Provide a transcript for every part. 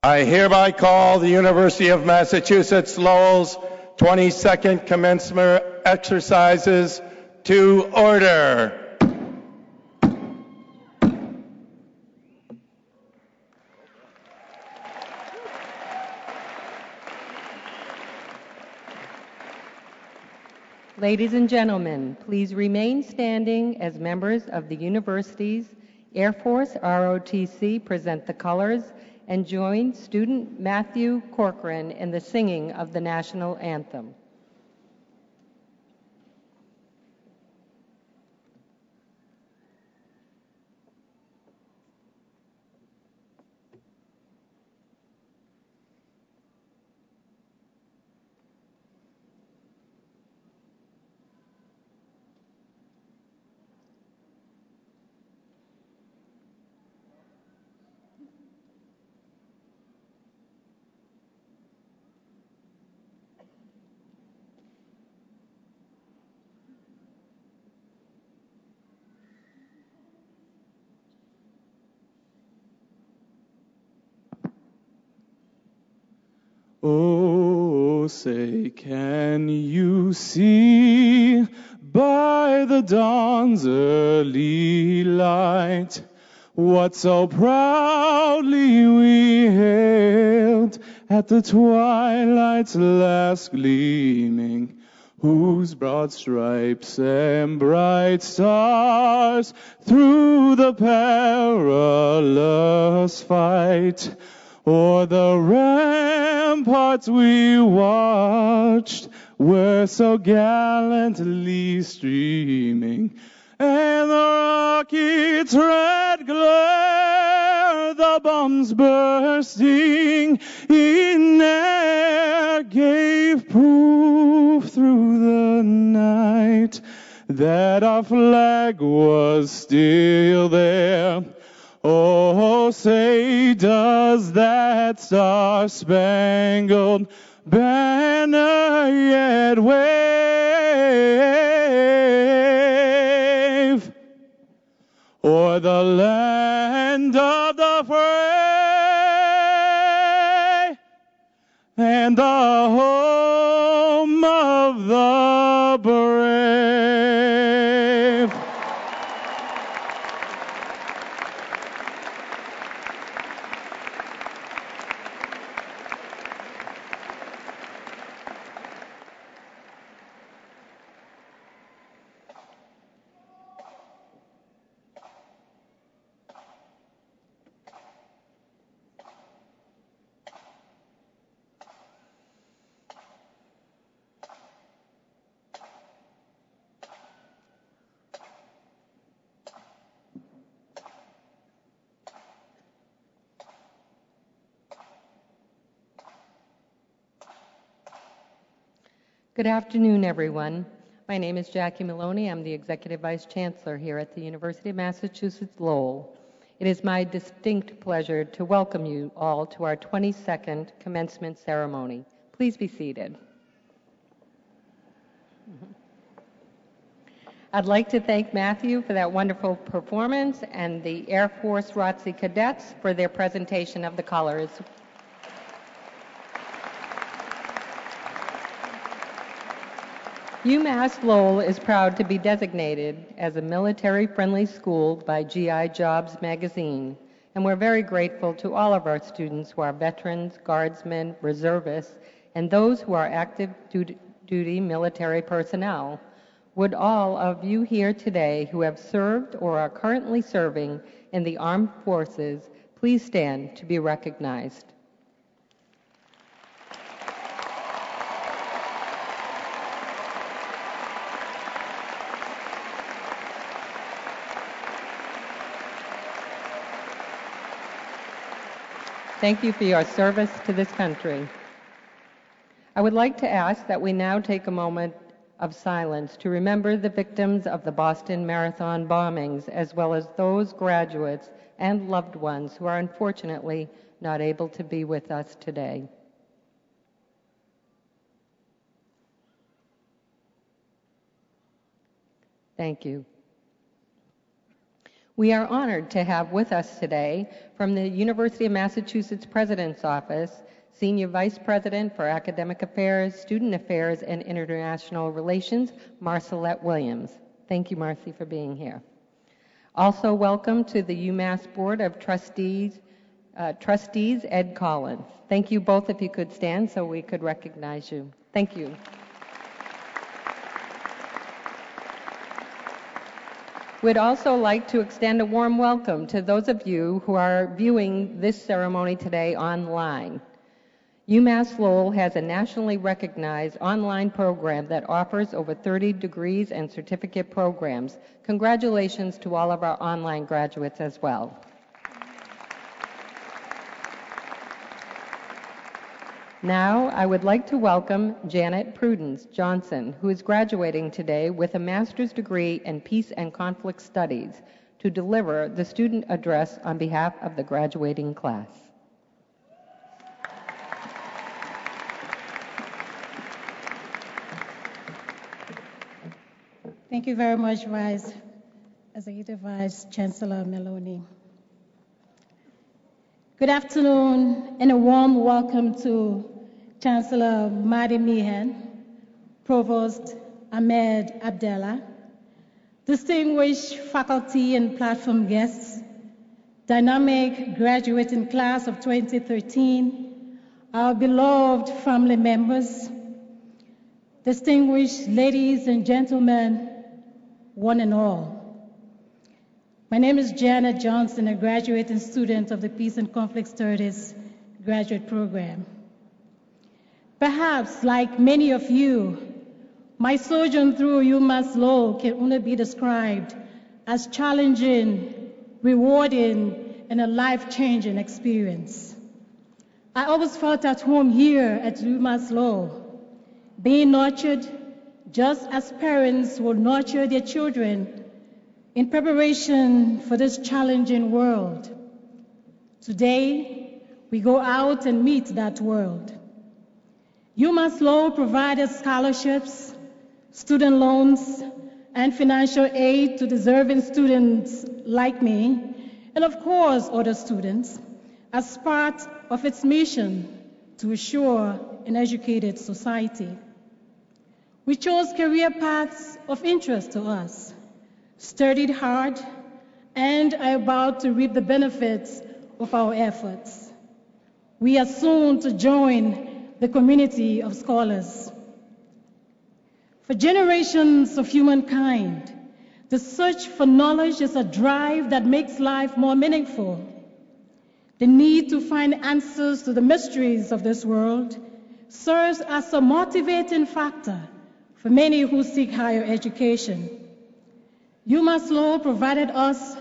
I hereby call the University of Massachusetts Lowell's 22nd commencement exercises to order. Ladies and gentlemen, please remain standing as members of the university's Air Force ROTC present the colors and join student Matthew Corcoran in the singing of the national anthem. Oh, say, can you see by the dawn's early light what so proudly we hailed at the twilight's last gleaming, whose broad stripes and bright stars through the perilous fight o'er the ramparts we watched were so gallantly streaming, and the rockets' red glare, the bombs bursting in air, gave proof through the night that our flag was still there. Oh, say, does that star-spangled banner yet wave o'er the land of the free and the home of the brave? Good afternoon, everyone. My name is Jackie Maloney. I'm the Executive Vice Chancellor here at the University of Massachusetts Lowell. It is my distinct pleasure to welcome you all to our 22nd commencement ceremony. Please be seated. I'd like to thank Matthew for that wonderful performance and the Air Force ROTC cadets for their presentation of the colors. UMass Lowell is proud to be designated as a military-friendly school by GI Jobs magazine, and we're very grateful to all of our students who are veterans, guardsmen, reservists, and those who are active duty military personnel. Would all of you here today who have served or are currently serving in the armed forces please stand to be recognized. Thank you for your service to this country. I would like to ask that we now take a moment of silence to remember the victims of the Boston Marathon bombings, as well as those graduates and loved ones who are unfortunately not able to be with us today. Thank you. We are honored to have with us today from the University of Massachusetts President's Office, Senior Vice President for Academic Affairs, Student Affairs, and International Relations, Marcelette Williams. Thank you, Marcy, for being here. Also welcome to the UMass Board of Trustees, Ed Collins. Thank you both if you could stand so we could recognize you. Thank you. We'd also like to extend a warm welcome to those of you who are viewing this ceremony today online. UMass Lowell has a nationally recognized online program that offers over 30 degrees and certificate programs. Congratulations to all of our online graduates as well. Now, I would like to welcome Janet Prudence Johnson, who is graduating today with a master's degree in Peace and Conflict Studies, to deliver the student address on behalf of the graduating class. Thank you very much, Executive Vice Chancellor Maloney. Good afternoon and a warm welcome to Chancellor Madi Meehan, Provost Ahmed Abdallah, distinguished faculty and platform guests, dynamic graduating class of 2013, our beloved family members, distinguished ladies and gentlemen, one and all. My name is Janet Johnson, a graduating student of the Peace and Conflict Studies graduate program. Perhaps, like many of you, my sojourn through UMass Lowell can only be described as challenging, rewarding, and a life-changing experience. I always felt at home here at UMass Lowell, being nurtured just as parents will nurture their children in preparation for this challenging world. Today, we go out and meet that world. UMass Lowell provided scholarships, student loans, and financial aid to deserving students like me, and of course other students, as part of its mission to assure an educated society. We chose career paths of interest to us, studied hard, and are about to reap the benefits of our efforts. We are soon to join the community of scholars. For generations of humankind, the search for knowledge is a drive that makes life more meaningful. The need to find answers to the mysteries of this world serves as a motivating factor for many who seek higher education. UMass Lowell provided us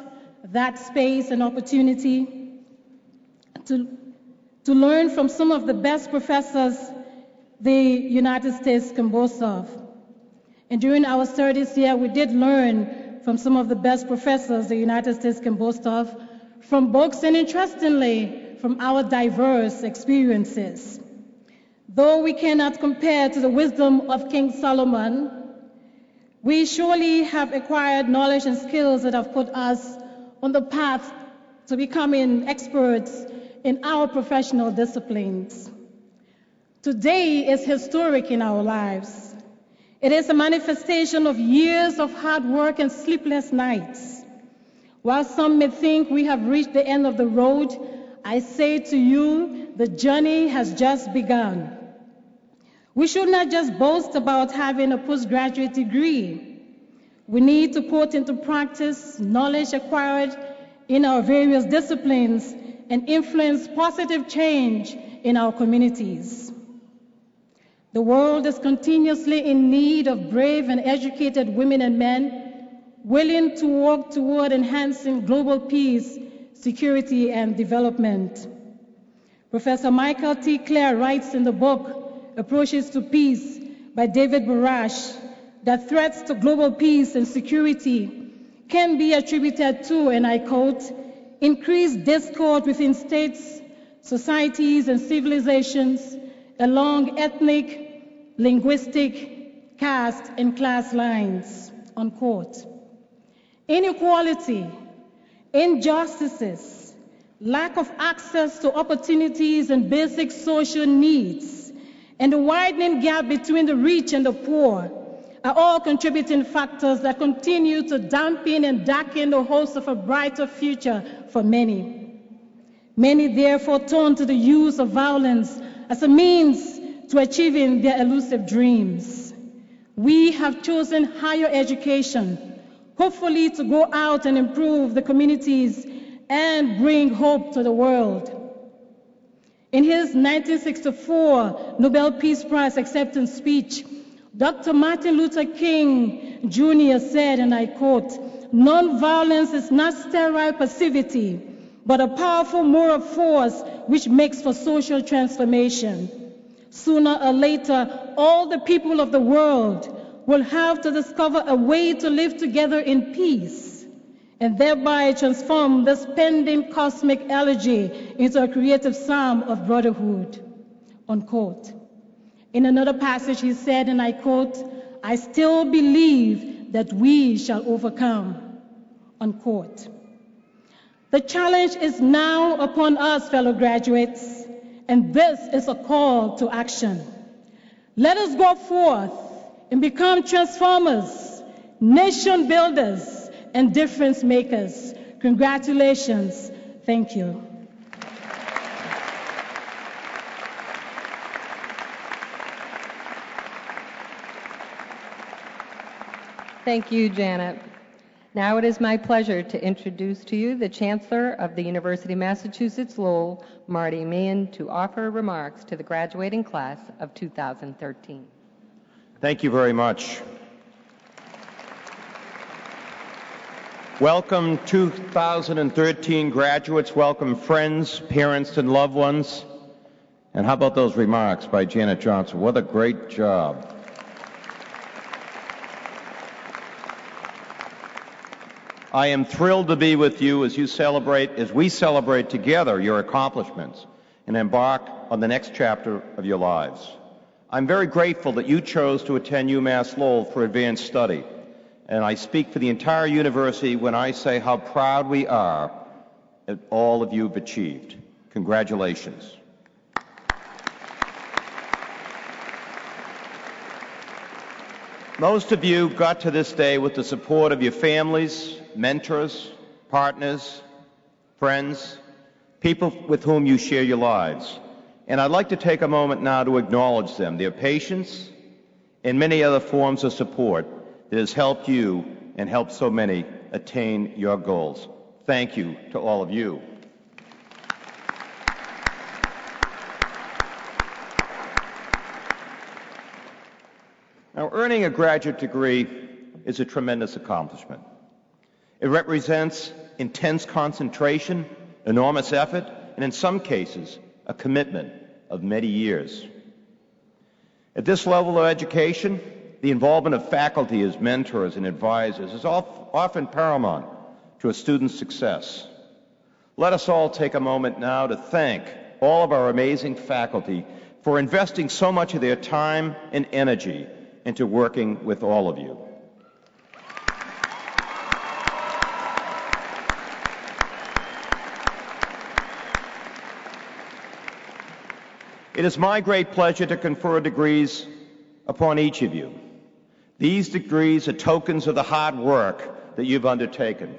that space and opportunity to learn from some of the best professors the United States can boast of. And during our studies here, we did learn from some of the best professors the United States can boast of, from books and, interestingly, from our diverse experiences. Though we cannot compare to the wisdom of King Solomon, we surely have acquired knowledge and skills that have put us on the path to becoming experts in our professional disciplines. Today is historic in our lives. It is a manifestation of years of hard work and sleepless nights. While some may think we have reached the end of the road, I say to you, the journey has just begun. We should not just boast about having a postgraduate degree. We need to put into practice knowledge acquired in our various disciplines and influence positive change in our communities. The world is continuously in need of brave and educated women and men willing to work toward enhancing global peace, security, and development. Professor Michael T. Clare writes in the book, Approaches to Peace by David Barash, that threats to global peace and security can be attributed to, and I quote, increased discord within states, societies, and civilizations along ethnic, linguistic, caste, and class lines, unquote. Inequality, Injustices, lack of access to opportunities and basic social needs, and the widening gap between the rich and the poor are all contributing factors that continue to dampen and darken the hopes of a brighter future for many. Many therefore turn to the use of violence as a means to achieving their elusive dreams. We have chosen higher education, hopefully to go out and improve the communities and bring hope to the world. In his 1964 Nobel Peace Prize acceptance speech, Dr. Martin Luther King Jr. said, and I quote, "Nonviolence is not sterile passivity, but a powerful moral force which makes for social transformation. Sooner or later, all the people of the world will have to discover a way to live together in peace and thereby transform this pending cosmic elegy into a creative psalm of brotherhood," unquote. In another passage, he said, and I quote, "I still believe that we shall overcome," unquote. The challenge is now upon us, fellow graduates, and this is a call to action. Let us go forth and become transformers, nation builders, and difference makers. Congratulations. Thank you. Thank you, Janet. Now it is my pleasure to introduce to you the Chancellor of the University of Massachusetts Lowell, Marty Meehan, to offer remarks to the graduating class of 2013. Thank you very much. Welcome 2013 graduates, welcome friends, parents, and loved ones. And how about those remarks by Janet Johnson? What a great job. I am thrilled to be with you as we celebrate together your accomplishments and embark on the next chapter of your lives. I'm very grateful that you chose to attend UMass Lowell for advanced study, and I speak for the entire university when I say how proud we are at all of you've achieved. Congratulations. Most of you got to this day with the support of your families, mentors, partners, friends, people with whom you share your lives. And I'd like to take a moment now to acknowledge them, their patience, and many other forms of support that has helped you and helped so many attain your goals. Thank you to all of you. Now, earning a graduate degree is a tremendous accomplishment. It represents intense concentration, enormous effort, and in some cases, a commitment of many years. At this level of education, the involvement of faculty as mentors and advisors is often paramount to a student's success. Let us all take a moment now to thank all of our amazing faculty for investing so much of their time and energy into working with all of you. It is my great pleasure to confer degrees upon each of you. These degrees are tokens of the hard work that you've undertaken.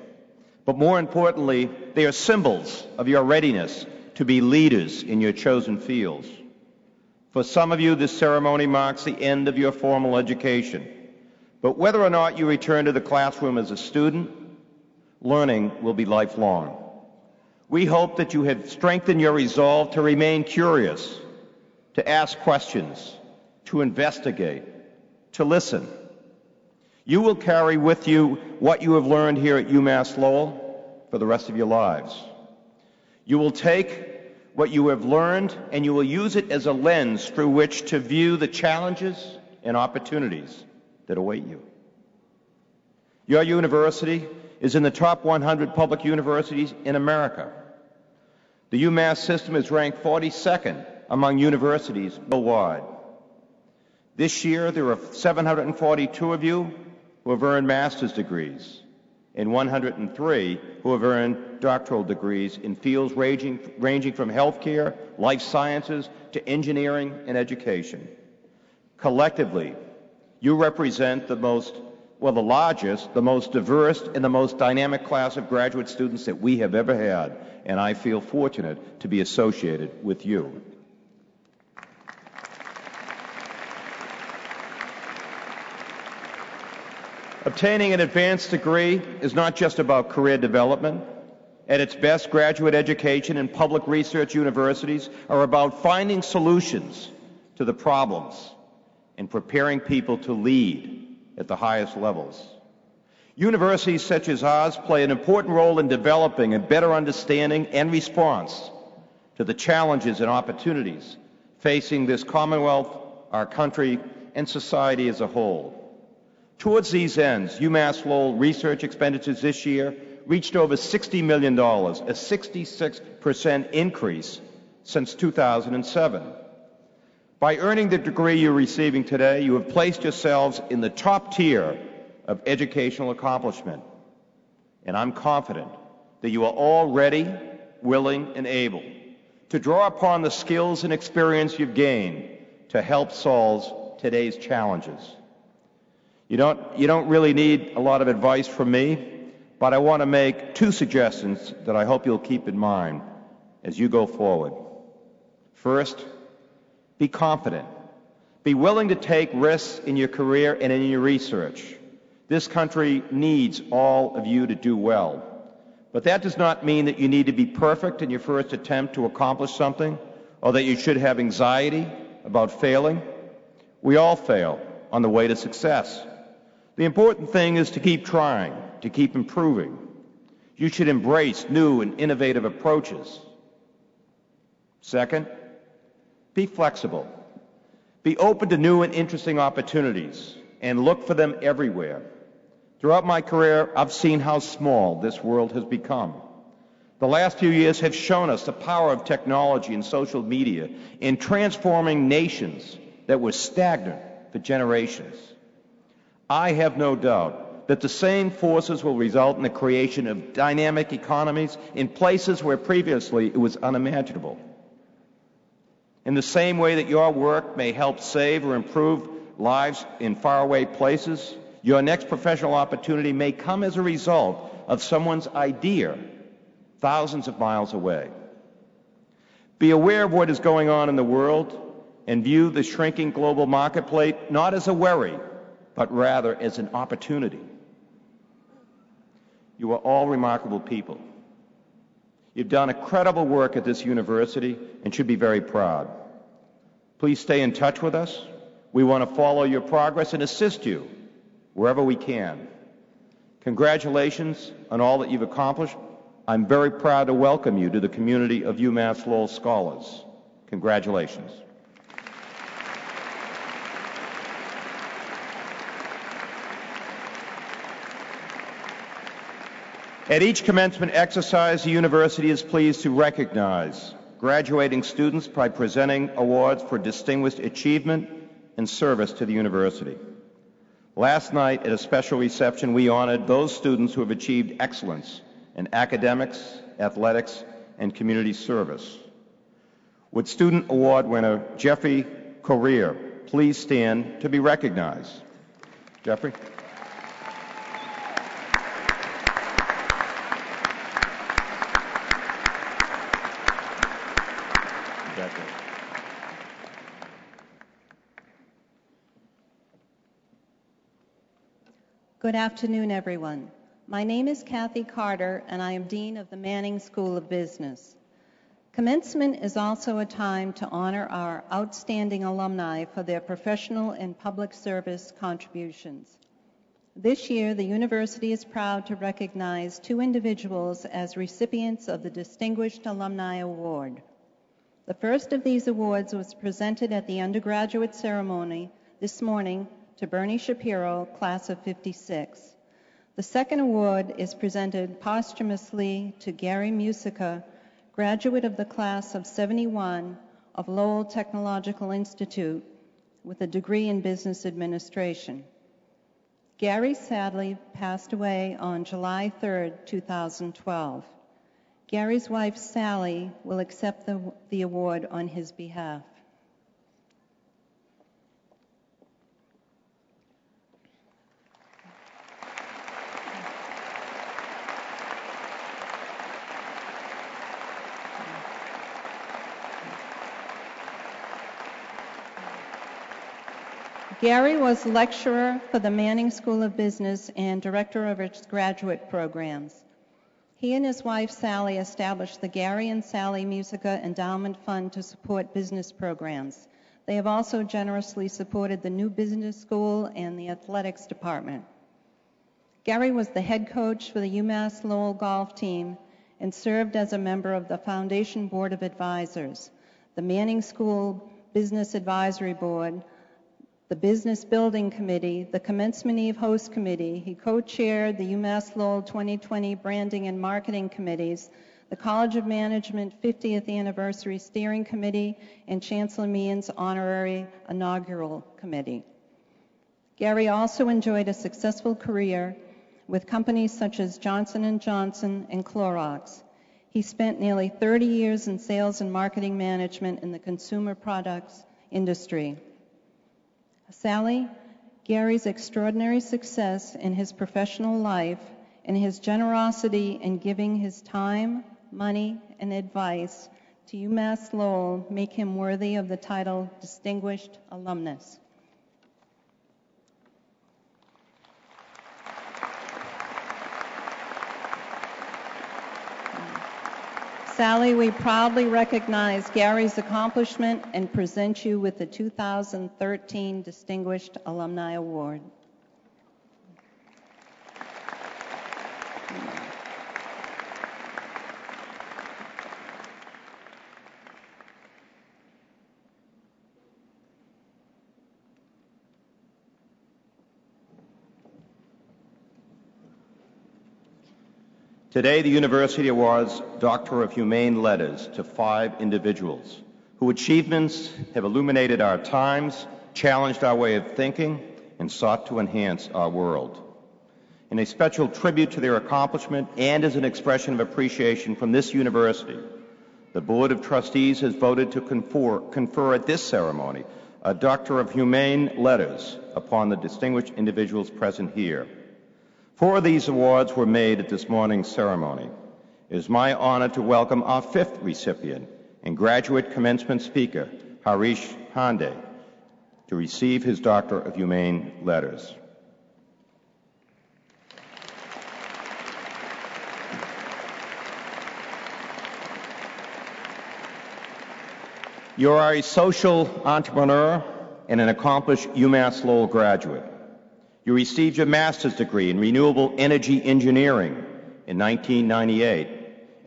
But more importantly, they are symbols of your readiness to be leaders in your chosen fields. For some of you, this ceremony marks the end of your formal education. But whether or not you return to the classroom as a student, learning will be lifelong. We hope that you have strengthened your resolve to remain curious, to ask questions, to investigate, to listen. You will carry with you what you have learned here at UMass Lowell for the rest of your lives. You will take what you have learned and you will use it as a lens through which to view the challenges and opportunities that await you. Your university is in the top 100 public universities in America. The UMass system is ranked 42nd among universities worldwide. This year, there are 742 of you who have earned master's degrees, and 103 who have earned doctoral degrees in fields ranging from healthcare, life sciences, to engineering and education. Collectively, you represent the largest, the most diverse, and the most dynamic class of graduate students that we have ever had, and I feel fortunate to be associated with you. Obtaining an advanced degree is not just about career development. At its best, graduate education and public research universities are about finding solutions to the problems and preparing people to lead at the highest levels. Universities such as ours play an important role in developing a better understanding and response to the challenges and opportunities facing this Commonwealth, our country, and society as a whole. Towards these ends, UMass Lowell research expenditures this year reached over $60 million, a 66% increase since 2007. By earning the degree you're receiving today, you have placed yourselves in the top tier of educational accomplishment. And I'm confident that you are all ready, willing, and able to draw upon the skills and experience you've gained to help solve today's challenges. You don't really need a lot of advice from me, but I want to make two suggestions that I hope you'll keep in mind as you go forward. First, be confident. Be willing to take risks in your career and in your research. This country needs all of you to do well. But that does not mean that you need to be perfect in your first attempt to accomplish something, or that you should have anxiety about failing. We all fail on the way to success. The important thing is to keep trying, to keep improving. You should embrace new and innovative approaches. Second, be flexible. Be open to new and interesting opportunities and look for them everywhere. Throughout my career, I've seen how small this world has become. The last few years have shown us the power of technology and social media in transforming nations that were stagnant for generations. I have no doubt that the same forces will result in the creation of dynamic economies in places where previously it was unimaginable. In the same way that your work may help save or improve lives in faraway places, your next professional opportunity may come as a result of someone's idea thousands of miles away. Be aware of what is going on in the world and view the shrinking global marketplace not as a worry, but rather as an opportunity. You are all remarkable people. You've done incredible work at this university and should be very proud. Please stay in touch with us. We want to follow your progress and assist you wherever we can. Congratulations on all that you've accomplished. I'm very proud to welcome you to the community of UMass Lowell scholars. Congratulations. At each commencement exercise, the university is pleased to recognize graduating students by presenting awards for distinguished achievement and service to the university. Last night, at a special reception, we honored those students who have achieved excellence in academics, athletics, and community service. Would Student Award winner Jeffrey Correa please stand to be recognized? Jeffrey? Good afternoon, everyone. My name is Kathy Carter, and I am Dean of the Manning School of Business. Commencement is also a time to honor our outstanding alumni for their professional and public service contributions. This year, the university is proud to recognize two individuals as recipients of the Distinguished Alumni Award. The first of these awards was presented at the undergraduate ceremony this morning to Bernie Shapiro, class of '56. The second award is presented posthumously to Gary Musica, graduate of the class of '71 of Lowell Technological Institute with a degree in business administration. Gary sadly passed away on July 3, 2012. Gary's wife, Sally, will accept the award on his behalf. Gary was lecturer for the Manning School of Business and director of its graduate programs. He and his wife, Sally, established the Gary and Sally Musica Endowment Fund to support business programs. They have also generously supported the new business school and the athletics department. Gary was the head coach for the UMass Lowell golf team and served as a member of the Foundation Board of Advisors, the Manning School Business Advisory Board, the Business Building Committee, the Commencement Eve Host Committee. He co-chaired the UMass Lowell 2020 Branding and Marketing Committees, the College of Management 50th Anniversary Steering Committee, and Chancellor Meehan's Honorary Inaugural Committee. Gary also enjoyed a successful career with companies such as Johnson & Johnson and Clorox. He spent nearly 30 years in sales and marketing management in the consumer products industry. Sally, Gary's extraordinary success in his professional life and his generosity in giving his time, money, and advice to UMass Lowell make him worthy of the title Distinguished Alumnus. Sally, we proudly recognize Gary's accomplishment and present you with the 2013 Distinguished Alumni Award. Today, the University awards Doctor of Humane Letters to 5 individuals whose achievements have illuminated our times, challenged our way of thinking, and sought to enhance our world. In a special tribute to their accomplishment and as an expression of appreciation from this university, the Board of Trustees has voted to confer at this ceremony a Doctor of Humane Letters upon the distinguished individuals present here. 4 of these awards were made at this morning's ceremony. It is my honor to welcome our 5th recipient and graduate commencement speaker, Harish Pandey, to receive his Doctor of Humane Letters. You are a social entrepreneur and an accomplished UMass Lowell graduate. You received your master's degree in renewable energy engineering in 1998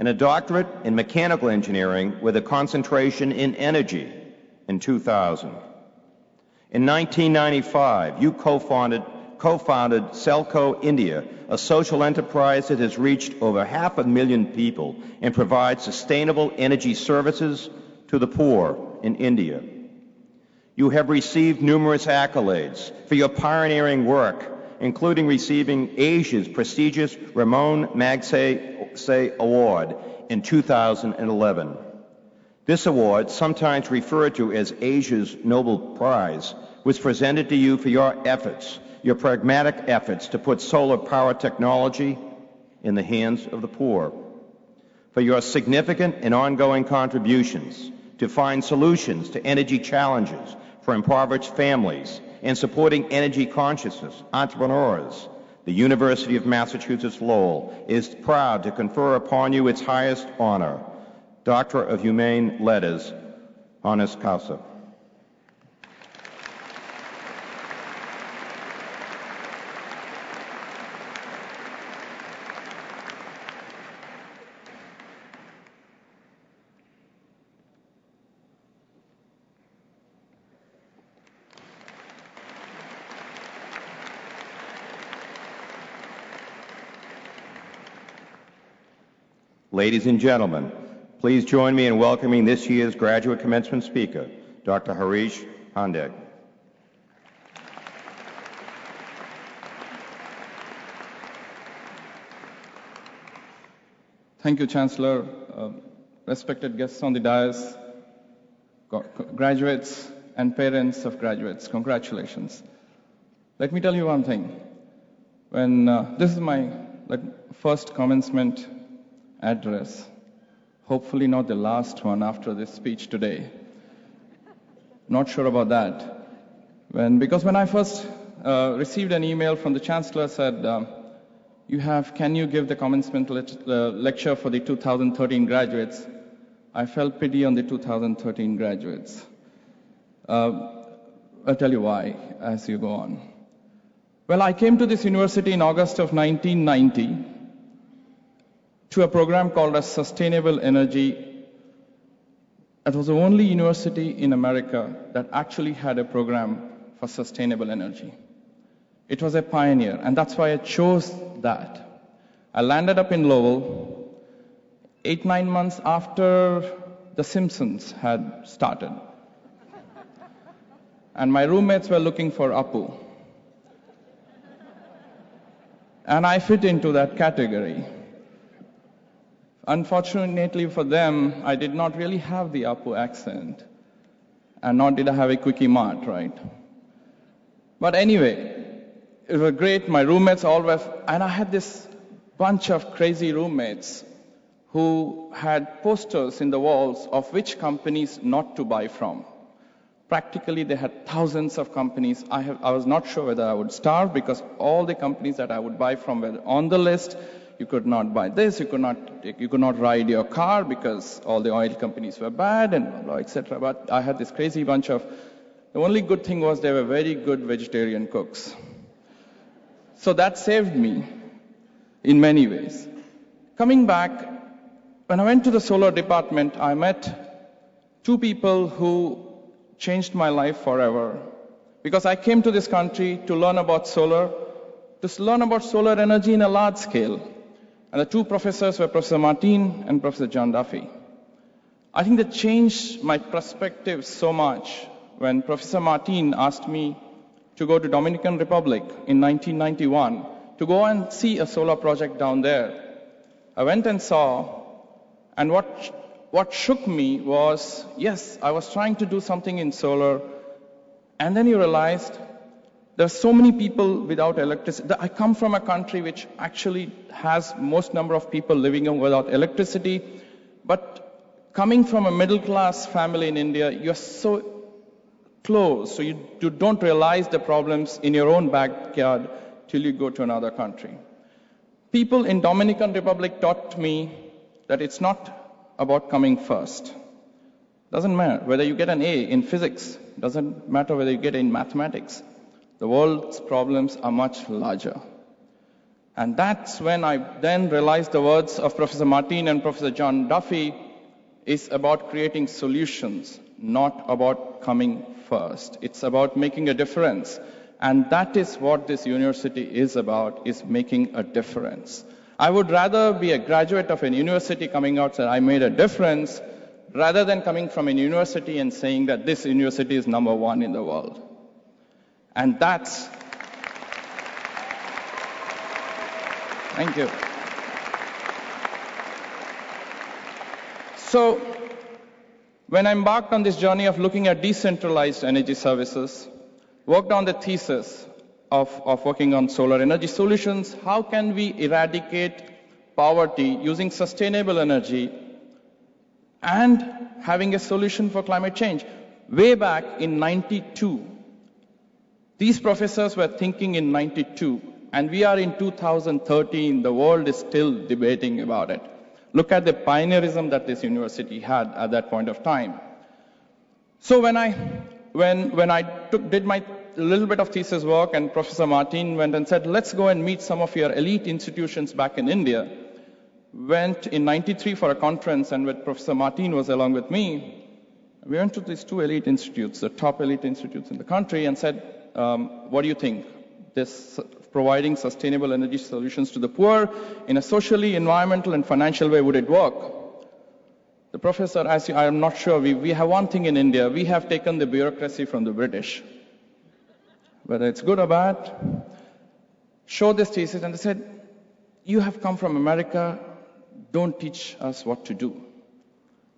and a doctorate in mechanical engineering with a concentration in energy in 2000. In 1995, you co-founded Selco India, a social enterprise that has reached over 500,000 people and provides sustainable energy services to the poor in India. You have received numerous accolades for your pioneering work, including receiving Asia's prestigious Ramon Magsaysay Award in 2011. This award, sometimes referred to as Asia's Nobel Prize, was presented to you for your efforts, your pragmatic efforts to put solar power technology in the hands of the poor, for your significant and ongoing contributions to find solutions to energy challenges for impoverished families and supporting energy consciousness entrepreneurs. The University of Massachusetts Lowell is proud to confer upon you its highest honor, Doctor of Humane Letters, Honoris Causa. Ladies and gentlemen, please join me in welcoming this year's graduate commencement speaker, Dr. Harish Pandey. Thank you, Chancellor, respected guests on the dais, graduates and parents of graduates, congratulations. Let me tell you one thing. When this is my first commencement address, hopefully not the last one after this speech today. Not sure about that. Because when I first received an email from the Chancellor said, can you give the commencement lecture for the 2013 graduates? I felt pity on the 2013 graduates. I'll tell you why as you go on. Well, I came to this university in August of 1990 to a program called as Sustainable Energy. It was the only university in America that actually had a program for sustainable energy. It was a pioneer, and that's why I chose that. I landed up in Lowell 8-9 months after The Simpsons had started. And my roommates were looking for Apu. And I fit into that category. Unfortunately for them, I did not really have the Apu accent. And nor did I have a quickie mart, right? But anyway, it was great. My roommates all were, and I had this bunch of crazy roommates who had posters in the walls of which companies not to buy from. Practically, they had thousands of companies. I was not sure whether I would starve because all the companies that I would buy from were on the list. You could not buy this. You could not ride your car because all the oil companies were bad and blah, blah, etc. But I had this crazy bunch of. The only good thing was they were very good vegetarian cooks. So that saved me in many ways. Coming back, when I went to the solar department, I met two people who changed my life forever. Because I came to this country to learn about solar energy in a large scale. And the two professors were Professor Martin and Professor John Duffy. I think that changed my perspective so much when Professor Martin asked me to go to Dominican Republic in 1991 to go and see a solar project down there. I went and saw, and what shook me was, yes, I was trying to do something in solar, and then you realized there are so many people without electricity. I come from a country which actually has most number of people living without electricity, but coming from a middle-class family in India, you're so close, so you don't realize the problems in your own backyard till you go to another country. People in Dominican Republic taught me that it's not about coming first. Doesn't matter whether you get an A in physics, doesn't matter whether you get in mathematics. The world's problems are much larger. And that's when I then realized the words of Professor Martin and Professor John Duffy is about creating solutions, not about coming first. It's about making a difference. And that is what this university is about, is making a difference. I would rather be a graduate of a university coming out saying I made a difference, rather than coming from a university and saying that this university is number one in the world. And that's... Thank you. So, when I embarked on this journey of looking at decentralized energy services, worked on the thesis of working on solar energy solutions, how can we eradicate poverty using sustainable energy and having a solution for climate change? Way back in 92, these professors were thinking in 92, and we are in 2013, the world is still debating about it. Look at the pioneerism that this university had at that point of time. So when I did my little bit of thesis work, and Professor Martin went and said, let's go and meet some of your elite institutions back in India. Went in 93 for a conference, and with Professor Martin was along with me. We went to these two elite institutes, the top elite institutes in the country, and said, what do you think? This providing sustainable energy solutions to the poor in a socially, environmental, and financial way, would it work? The professor, I am not sure, we have one thing in India, we have taken the bureaucracy from the British. Whether it's good or bad, showed this thesis, and they said, you have come from America, don't teach us what to do.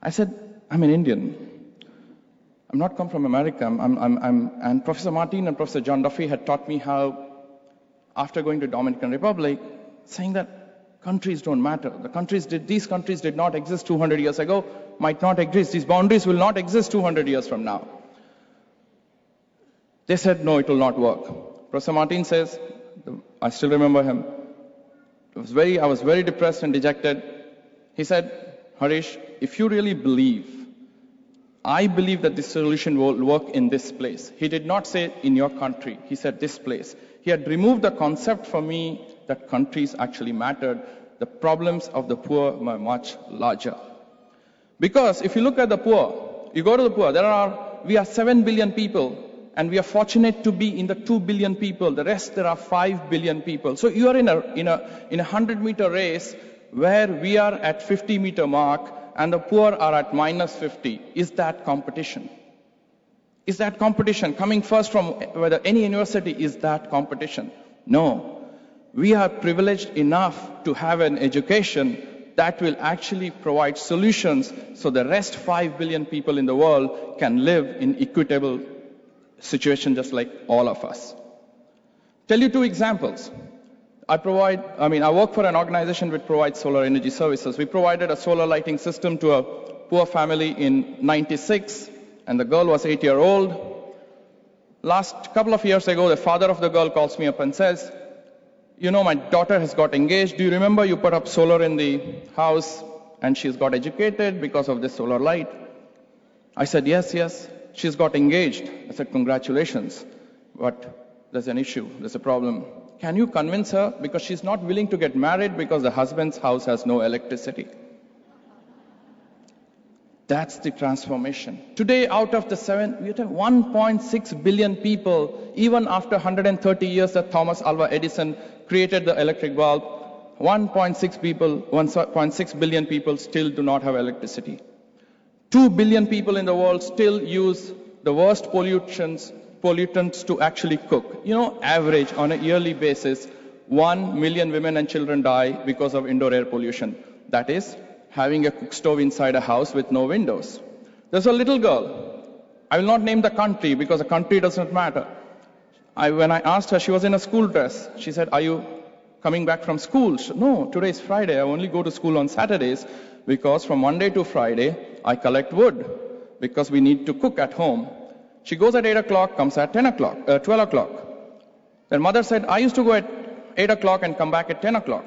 I said, I'm an Indian. I'm not come from America. And Professor Martin and Professor John Duffy had taught me how, after going to Dominican Republic, saying that countries don't matter. These countries did not exist 200 years ago, might not exist. These boundaries will not exist 200 years from now. They said, no, it will not work. Professor Martin says, I still remember him. I was very depressed and dejected. He said, Harish, if you really believe, I believe that this solution will work in this place. He did not say in your country. He said this place. He had removed the concept for me that countries actually mattered. The problems of the poor were much larger. Because if you look at the poor, you go to the poor, we are 7 billion people, and we are fortunate to be in the 2 billion people. The rest, there are 5 billion people. So you are in a 100-meter race where we are at 50-meter mark, and the poor are at minus 50. Is that competition? Is that competition coming first from whether any university? Is that competition? No. We are privileged enough to have an education that will actually provide solutions so the rest 5 billion people in the world can live in equitable situation just like all of us. Tell you 2 examples. I work for an organization which provides solar energy services. We provided a solar lighting system to a poor family in '96, and the girl was 8 years old. Last couple of years ago, the father of the girl calls me up and says, my daughter has got engaged. Do you remember you put up solar in the house and she's got educated because of this solar light? I said, yes. She's got engaged. I said, congratulations. But there's an issue. There's a problem. Can you convince her? Because she's not willing to get married because the husband's house has no electricity. That's the transformation. Today, out of the 7, we have 1.6 billion people, even after 130 years that Thomas Alva Edison created the electric bulb, 1.6 billion people still do not have electricity. 2 billion people in the world still use the worst pollutants to actually cook. Average on a yearly basis, 1 million women and children die because of indoor air pollution. That is, having a cook stove inside a house with no windows. There's a little girl. I will not name the country because the country doesn't matter. When I asked her, she was in a school dress. She said, are you coming back from school? No, today is Friday. I only go to school on Saturdays because from Monday to Friday, I collect wood because we need to cook at home. She goes at 8 o'clock, comes at 12 o'clock. Then mother said, I used to go at 8 o'clock and come back at 10 o'clock.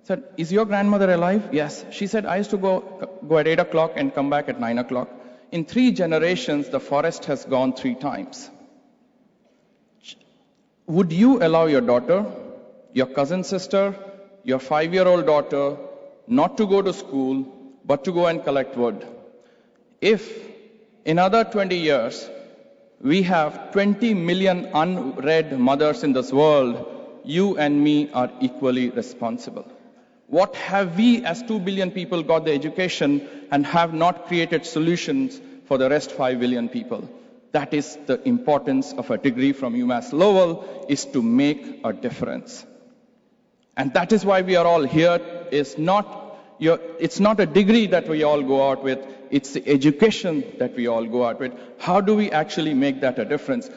Said, is your grandmother alive? Yes. She said, I used to go at 8 o'clock and come back at 9 o'clock. In 3 generations, the forest has gone 3 times. Would you allow your daughter, your cousin sister, your 5-year-old daughter not to go to school, but to go and collect wood? If in another 20 years, we have 20 million unread mothers in this world, you and me are equally responsible. What have we as 2 billion people got the education and have not created solutions for the rest 5 billion people? That is the importance of a degree from UMass Lowell, is to make a difference. And that is why we are all here. It's not a degree that we all go out with. It's the education that we all go out with. How do we actually make that a difference?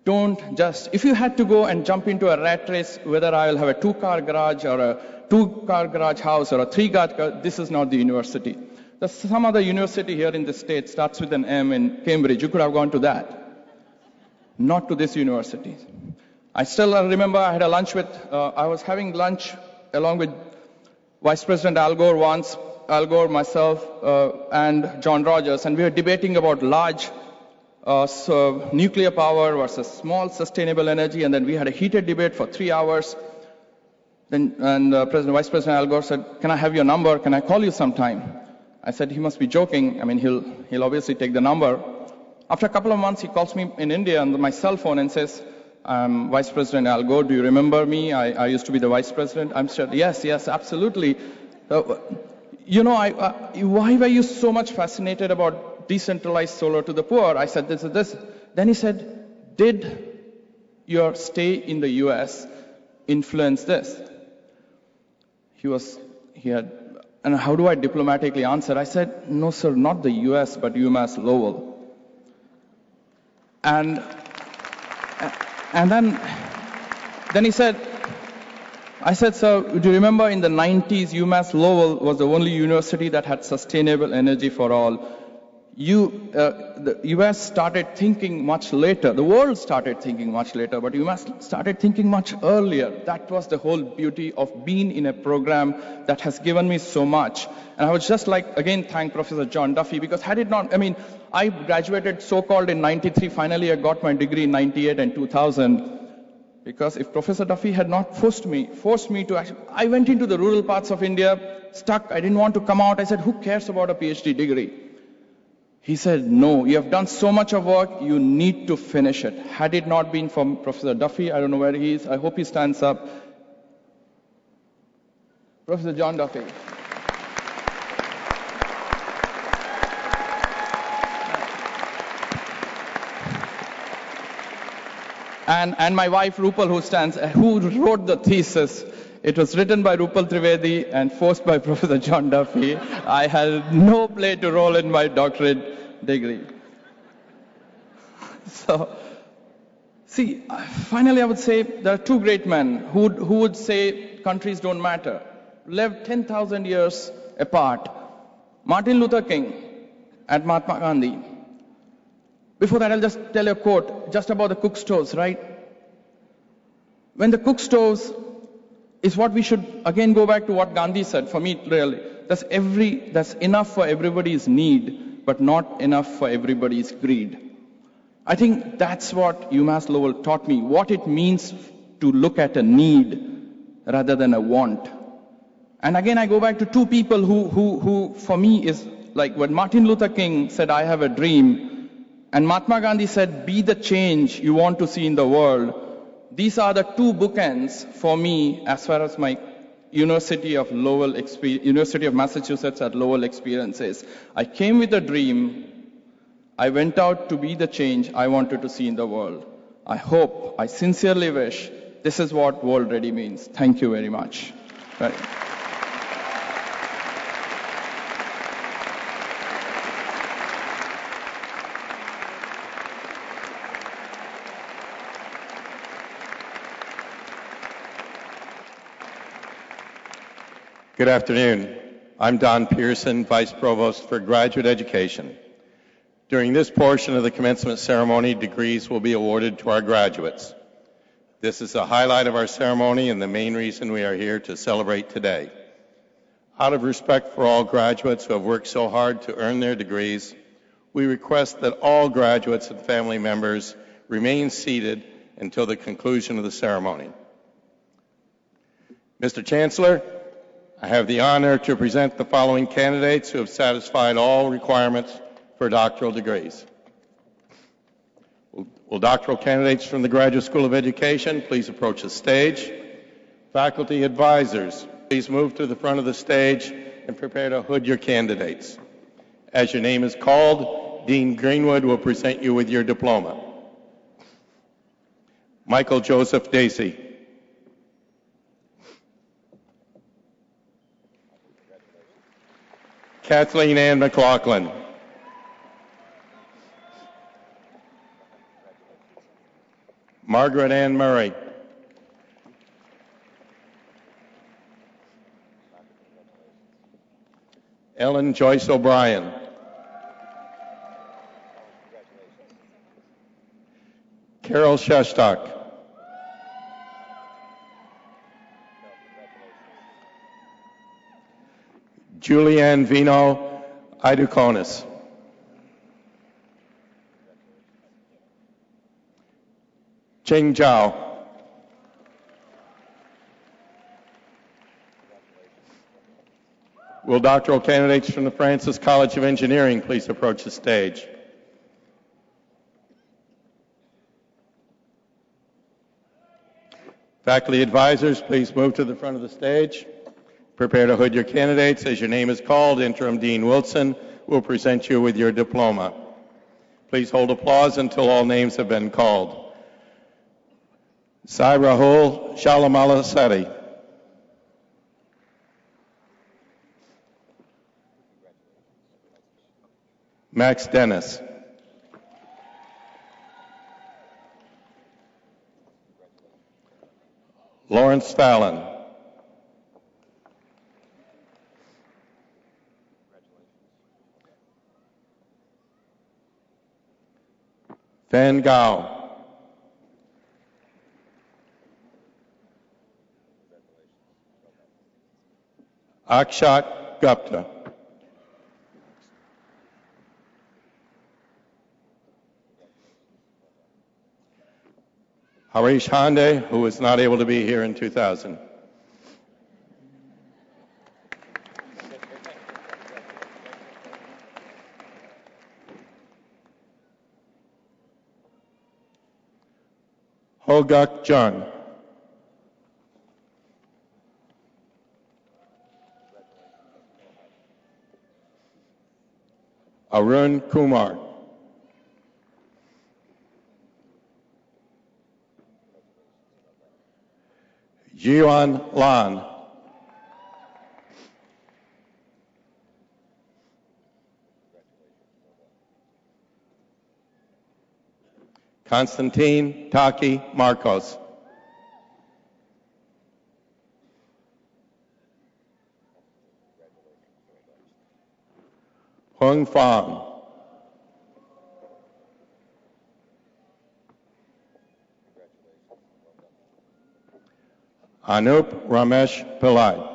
If you had to go and jump into a rat race, whether I will have a 2-car garage or a 2-car garage house or a 3-car garage, this is not the university. There's some other university here in the state, starts with an M in Cambridge. You could have gone to that. Not to this university. I still remember I had a lunch I was having lunch along with Vice President Al Gore once, Al Gore, myself, and John Rogers, and we were debating about large nuclear power versus small sustainable energy, and then we had a heated debate for 3 hours. Vice President Al Gore said, can I have your number? Can I call you sometime? I said, he must be joking. I mean, he'll obviously take the number. After a couple of months, he calls me in India on my cell phone and says, Vice President Al Gore, do you remember me? I used to be the vice president. I'm said, yes, absolutely. Why were you so much fascinated about decentralized solar to the poor? I said, this. Then he said, did your stay in the US influence this? And how do I diplomatically answer? I said, no, sir, not the US, but UMass Lowell. And then he said, I said, sir, do you remember in the 90s, UMass Lowell was the only university that had sustainable energy for all. The US started thinking much later. The world started thinking much later, but UMass started thinking much earlier. That was the whole beauty of being in a program that has given me so much. And I would just like, again, thank Professor John Duffy, because had it not, I graduated so-called in 93. Finally, I got my degree in 98 and 2000. Because if Professor Duffy had not forced me to actually, I went into the rural parts of India, stuck. I didn't want to come out. I said, who cares about a PhD degree? He said, no, you have done so much of work, you need to finish it. Had it not been for Professor Duffy, I don't know where he is, I hope he stands up. Professor John Duffy. And my wife Rupal, who wrote the thesis. It was written by Rupal Trivedi and forced by Professor John Duffy. I had no play to roll in my doctorate degree. So, see, finally I would say there are two great men who would say countries don't matter, lived 10,000 years apart. Martin Luther King and Mahatma Gandhi. Before that, I'll just tell you a quote just about the cook stoves, right? When the cook stoves is what we should, again, go back to what Gandhi said, for me, really. That's enough for everybody's need, but not enough for everybody's greed. I think that's what UMass Lowell taught me, what it means to look at a need rather than a want. And again, I go back to two people who for me, is like when Martin Luther King said, I have a dream, and Mahatma Gandhi said, be the change you want to see in the world. These are the two bookends for me as far as my University of Massachusetts at Lowell experiences. I came with a dream. I went out to be the change I wanted to see in the world. I sincerely wish this is what World Ready means. Thank you very much. Right. Good afternoon. I'm Don Pearson, Vice Provost for Graduate Education. During this portion of the commencement ceremony, degrees will be awarded to our graduates. This is the highlight of our ceremony and the main reason we are here to celebrate today. Out of respect for all graduates who have worked so hard to earn their degrees, we request that all graduates and family members remain seated until the conclusion of the ceremony. Mr. Chancellor, I have the honor to present the following candidates who have satisfied all requirements for doctoral degrees. Will doctoral candidates from the Graduate School of Education please approach the stage? Faculty advisors, please move to the front of the stage and prepare to hood your candidates. As your name is called, Dean Greenwood will present you with your diploma. Michael Joseph Dacey. Kathleen Ann McLaughlin. Margaret Ann Murray. Ellen Joyce O'Brien. Carol Shestak. Julianne Vino Idukonis. Cheng Zhao. Will doctoral candidates from the Francis College of Engineering please approach the stage? Faculty advisors, please move to the front of the stage. Prepare to hood your candidates. As your name is called, Interim Dean Wilson will present you with your diploma. Please hold applause until all names have been called. Sai Rahul Shalamala Seti. Max Dennis. Lawrence Fallon. Fan Gao. Akshat Gupta. Harish Hande, who was not able to be here in 2000. Hogak Jung. Arun Kumar. Jiwan Lan. Konstantin Taki Marcos. Hung Fong. Anup Ramesh Pillai.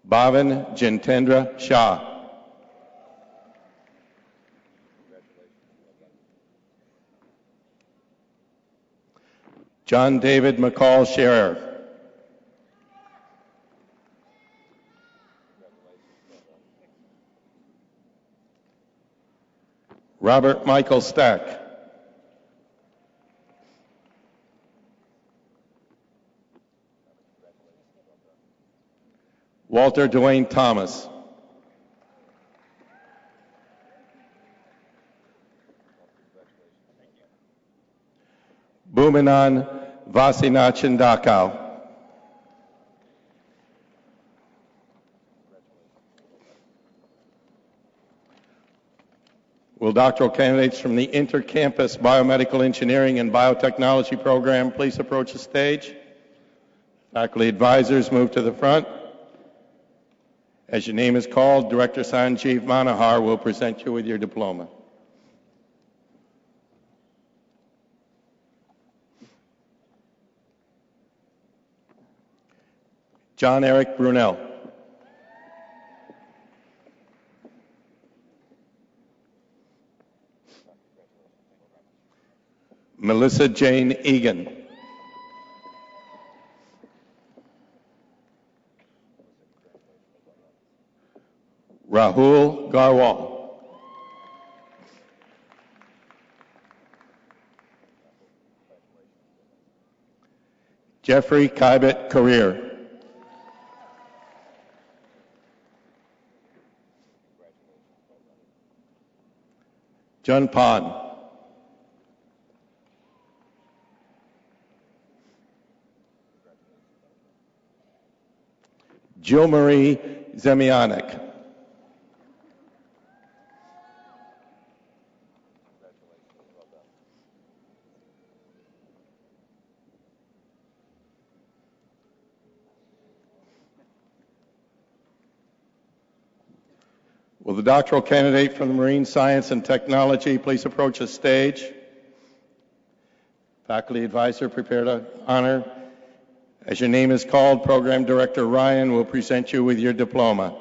Bhavan Jintendra Shah. John David McCall Scherer. Robert Michael Stack. Walter Dwayne Thomas. Bhuminan Vasinachandakau. Will doctoral candidates from the Intercampus Biomedical Engineering and Biotechnology program please approach the stage? Faculty advisors move to the front. As your name is called, Director Sanjeev Manohar will present you with your diploma. John Eric Brunel. Melissa Jane Egan. Rahul Garwal. Jeffrey Kybet Career. Jun Pan. Jill Marie Zemianek. Will the doctoral candidate from the Marine Science and Technology please approach the stage? Faculty advisor, prepare to honor. As your name is called, Program Director Ryan will present you with your diploma.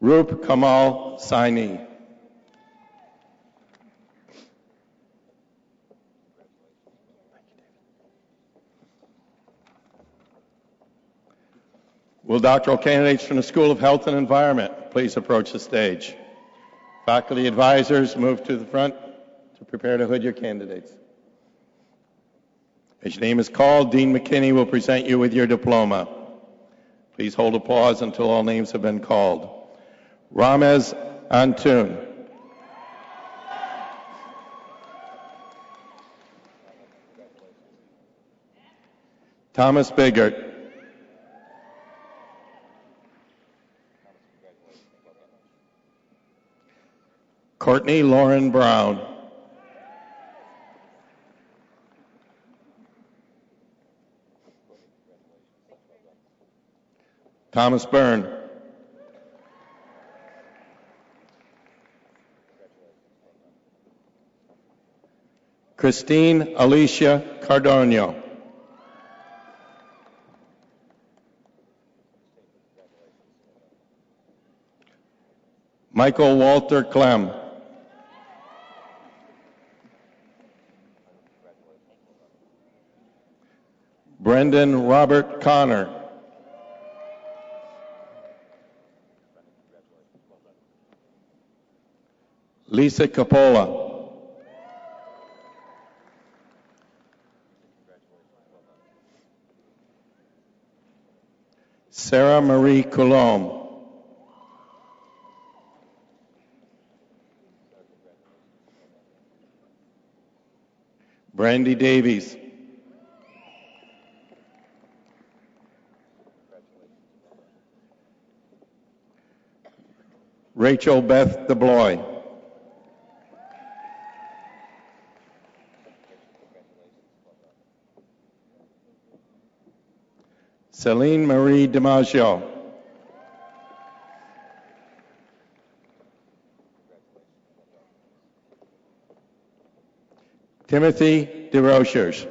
Roop Kamal Saini. Will doctoral candidates from the School of Health and Environment please approach the stage? Faculty advisors move to the front to prepare to hood your candidates. As your name is called, Dean McKinney will present you with your diploma. Please hold applause until all names have been called. Ramez Antun. Thomas Biggert. Courtney Lauren Brown. Thomas Byrne. Christine Alicia Cardonio. Michael Walter Clem. Brendan Robert Connor. Lisa Capola. Sarah Marie Coulombe. Brandy Davies. Rachel Beth DeBloy. Celine Marie DiMaggio. Timothy DeRochers.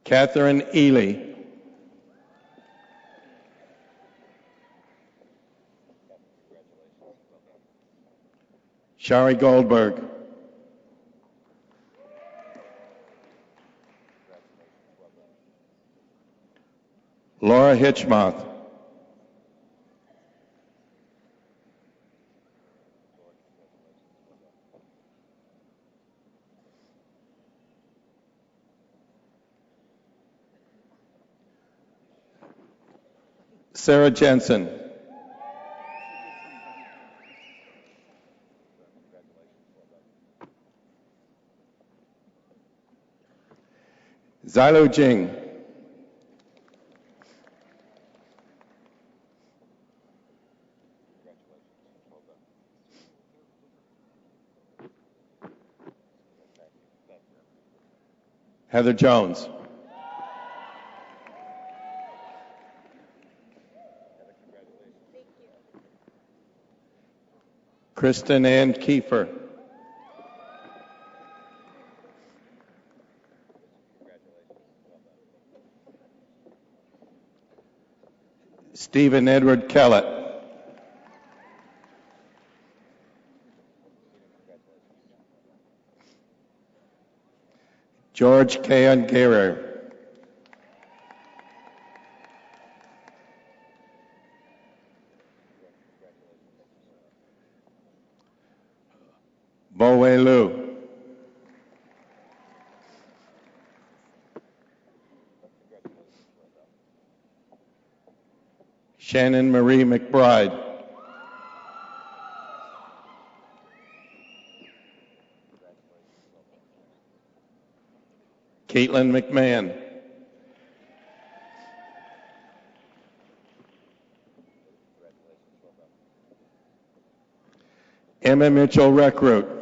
Catherine Ely. Shari Goldberg. Laura Hitchmoth. Sarah Jensen. Xilu Jing. Heather Jones. Kristen Ann Kiefer. Stephen Edward Kellett. George Kayan Guerrer. Bo-Wei Lu. Shannon Marie McBride. Caitlin McMahon. Emma Mitchell Recruit.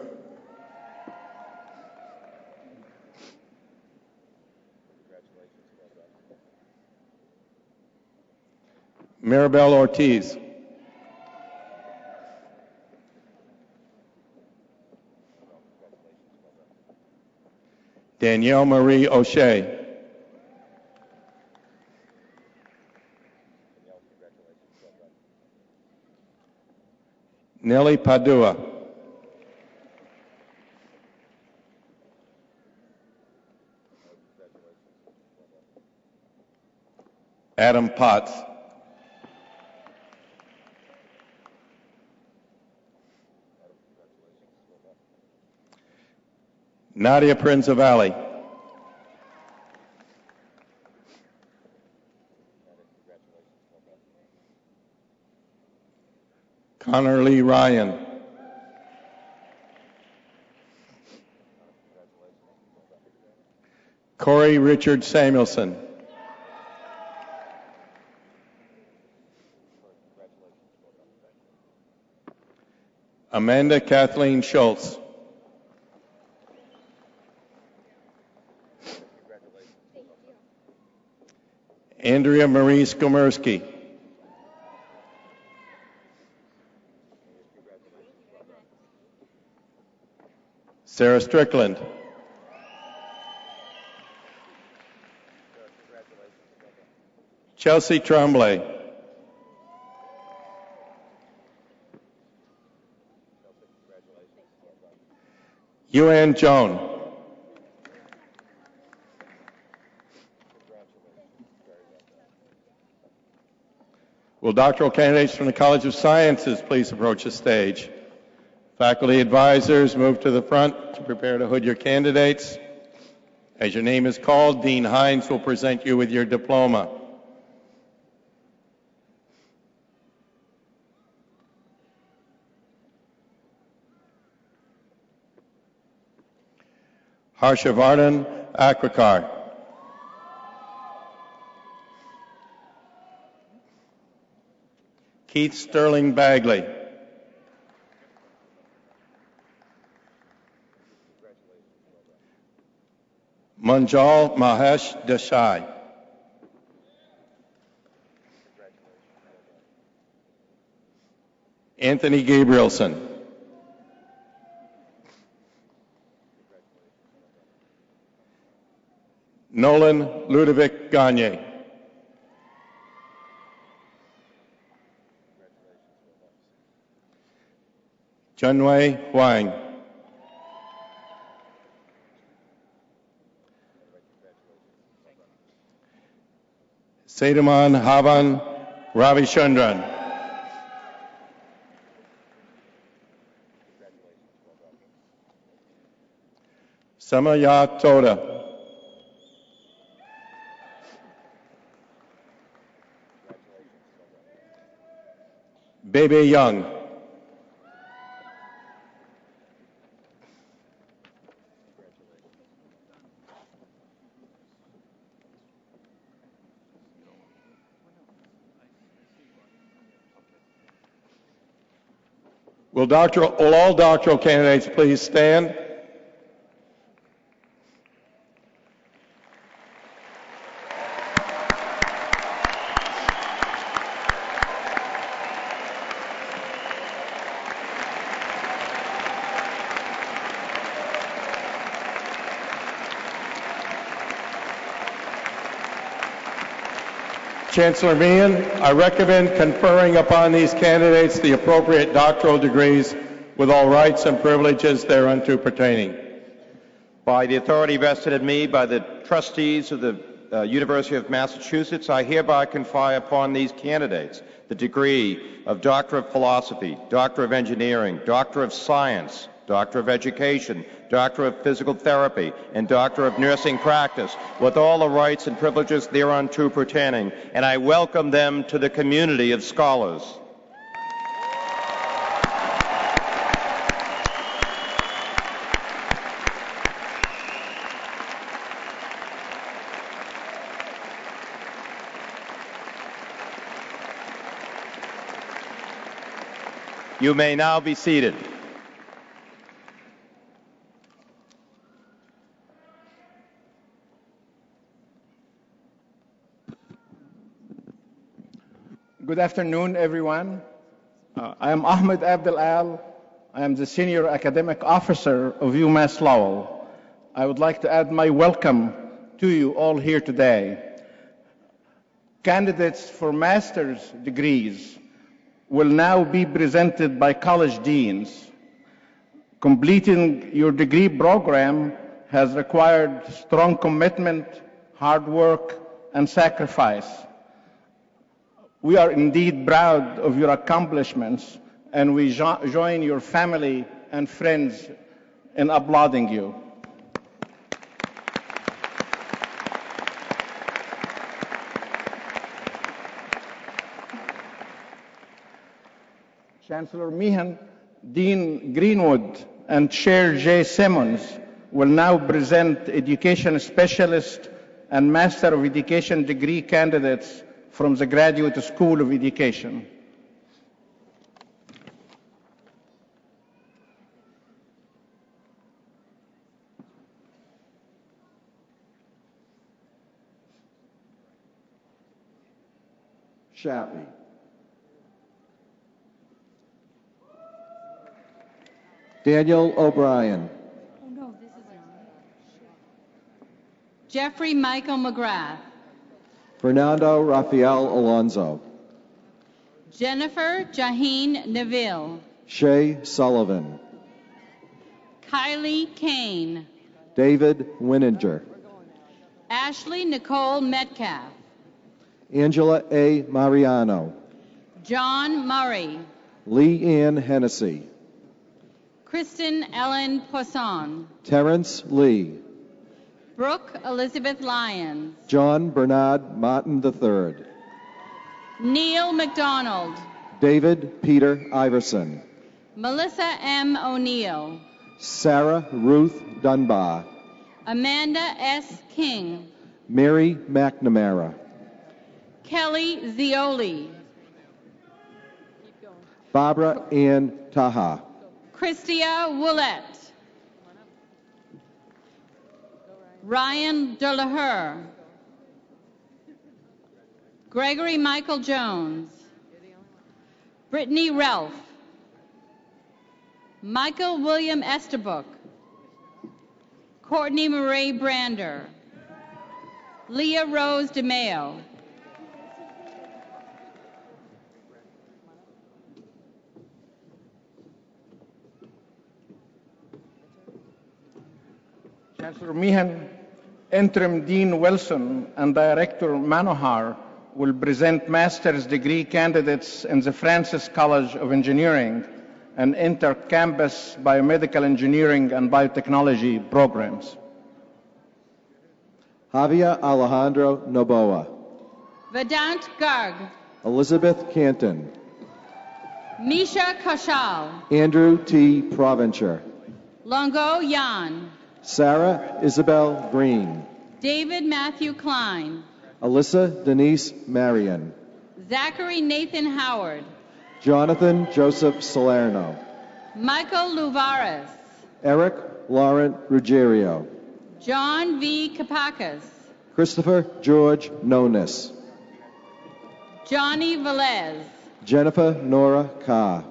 Maribel Ortiz. Danielle Marie O'Shea. Nellie Padua. Adam Potts. Nadia Prinzavalli. Connor Lee Ryan. Corey Richard Samuelson. Amanda Kathleen Schultz. Andrea Marie Skomersky. Sarah Strickland. Chelsea Tremblay. Yuan Joan. Will doctoral candidates from the College of Sciences please approach the stage? Faculty advisors, move to the front to prepare to hood your candidates. As your name is called, Dean Hines will present you with your diploma. Harshavardhan Akrakar. Keith Sterling Bagley. Manjal Mahesh Desai. Anthony Gabrielson. Nolan Ludovic Gagne. Junwei Huang. Sedaman Havan Ravichandran. Samaya Toda. Bebe Young. Will all doctoral candidates please stand? Chancellor Meehan, I recommend conferring upon these candidates the appropriate doctoral degrees with all rights and privileges thereunto pertaining. By the authority vested in me by the trustees of the University of Massachusetts, I hereby confer upon these candidates the degree of Doctor of Philosophy, Doctor of Engineering, Doctor of Science, Doctor of Education, Doctor of Physical Therapy, and Doctor of Nursing Practice, with all the rights and privileges thereunto pertaining, and I welcome them to the community of scholars. You may now be seated. Good afternoon, everyone. I am Ahmed Abdel Al. I am the Senior Academic Officer of UMass Lowell. I would like to add my welcome to you all here today. Candidates for master's degrees will now be presented by college deans. Completing your degree program has required strong commitment, hard work, and sacrifice. We are indeed proud of your accomplishments, and we join your family and friends in applauding you. Chancellor Meehan, Dean Greenwood, and Chair Jay Simmons will now present education specialist and Master of Education degree candidates from the Graduate School of Education. Shappy. Daniel O'Brien. Jeffrey Michael McGrath. Fernando Rafael Alonso. Jennifer Jaheen Neville. Shay Sullivan. Kylie Kane. David Wininger. Ashley Nicole Metcalf. Angela A. Mariano. John Murray. Lee Ann Hennessy. Kristen Ellen Poisson. Terrence Lee. Brooke Elizabeth Lyons. John Bernard Martin III. Neil McDonald. David Peter Iverson. Melissa M. O'Neill. Sarah Ruth Dunbar. Amanda S. King. Mary McNamara. Kelly Zioli. Barbara Ann Taha. Christia Willett. Ryan Delaher. Gregory Michael Jones. Brittany Ralph. Michael William Estabrook. Courtney Marie Brander. Leah Rose DeMeo. Chancellor Meehan, Interim Dean Wilson, and Director Manohar will present master's degree candidates in the Francis College of Engineering and inter-campus biomedical engineering and biotechnology programs. Javier Alejandro Noboa. Vedant Garg. Elizabeth Canton. Misha Kaushal. Andrew T. Provencher. Longo Yan. Sarah Isabel Green. David Matthew Klein. Alyssa Denise Marion. Zachary Nathan Howard. Jonathan Joseph Salerno. Michael Luvaris. Eric Laurent Ruggiero. John V. Kapakis. Christopher George Nonis. Johnny Velez. Jennifer Nora Carr.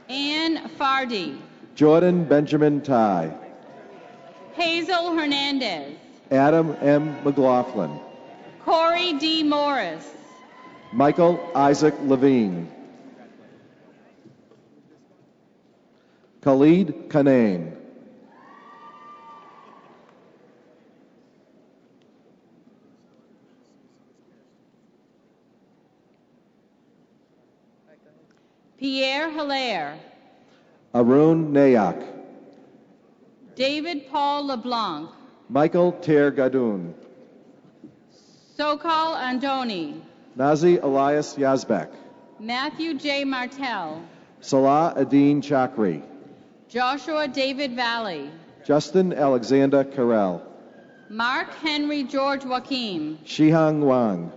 Ann Fardy. Jordan Benjamin Ty. Hazel Hernandez. Adam M. McLaughlin. Corey D. Morris. Michael Isaac Levine. Khalid Kanane. Pierre Hilaire. Arun Nayak. David Paul LeBlanc. Michael Ter Gadoun. Sokal Andoni. Nazi Elias Yazbek. Matthew J. Martell. Salah Adine Chakri. Joshua David Valley. Justin Alexander Carell. Mark Henry George Joaquim. Shihang Wang.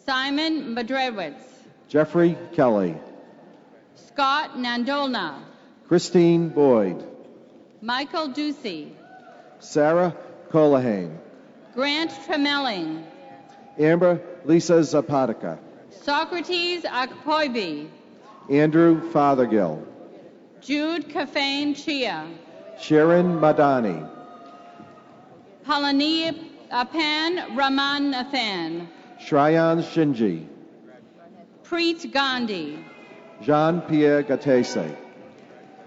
Simon Madrewitz. Jeffrey Kelly. Scott Nandolna. Christine Boyd. Michael Ducey. Sarah Colahane. Grant Tremelling. Amber Lisa Zapatica. Socrates Akpoibi. Andrew Fothergill. Jude Kafane Chia. Sharon Madani. Palani Apan Raman Nathan. Shrayan Shinji. Preet Gandhi. Jean-Pierre Gatese.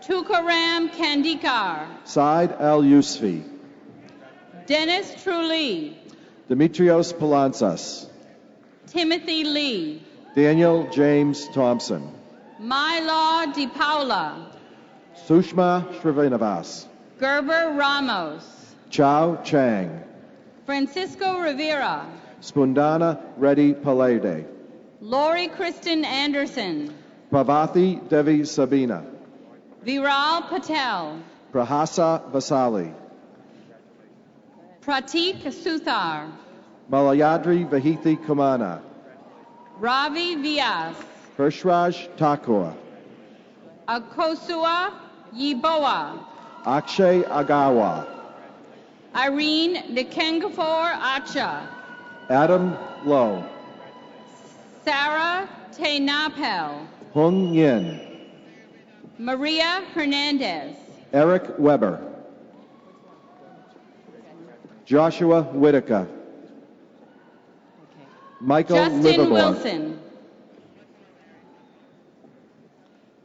Tukaram Kandikar. Said Al-Yusfi. Dennis Trulli. Demetrios Palanzas. Timothy Lee. Daniel James Thompson. Mylaw Di Paula. Sushma Srivanivas. Gerber Ramos. Chao Chang. Francisco Rivera. Spundana Reddy Palade. Lori Kristen Anderson. Pavathi Devi Sabina. Viral Patel. Prahasa Vasali, Pratik Suthar, Malayadri Vahithi Kumana, Ravi Vyas, Hirschraj Thakur, Akosua Yiboa, Akshay Agawa, Irene Nikengafor Acha, Adam Lowe, Sarah Tenapel, Hung Yin, Maria Hernandez, Eric Weber, Joshua Whitaker, Michael Justin Livermore, Wilson,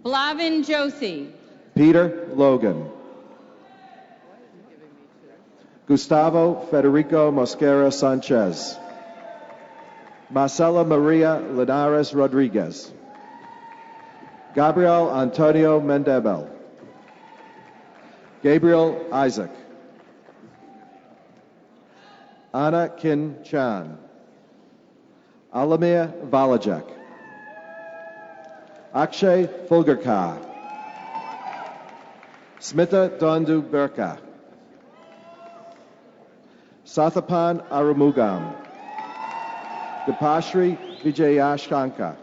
Blavin Josie, Peter Logan, Gustavo Federico Mosquera Sanchez, Marcela Maria Linares Rodriguez, Gabriel Antonio Mendebel, Gabriel Isaac, Anna Kin Chan, Alamir Valajek, Akshay Fulgarkar, Smita Dondu Burka, Sathapan Arumugam, Dipashri Vijayashanka,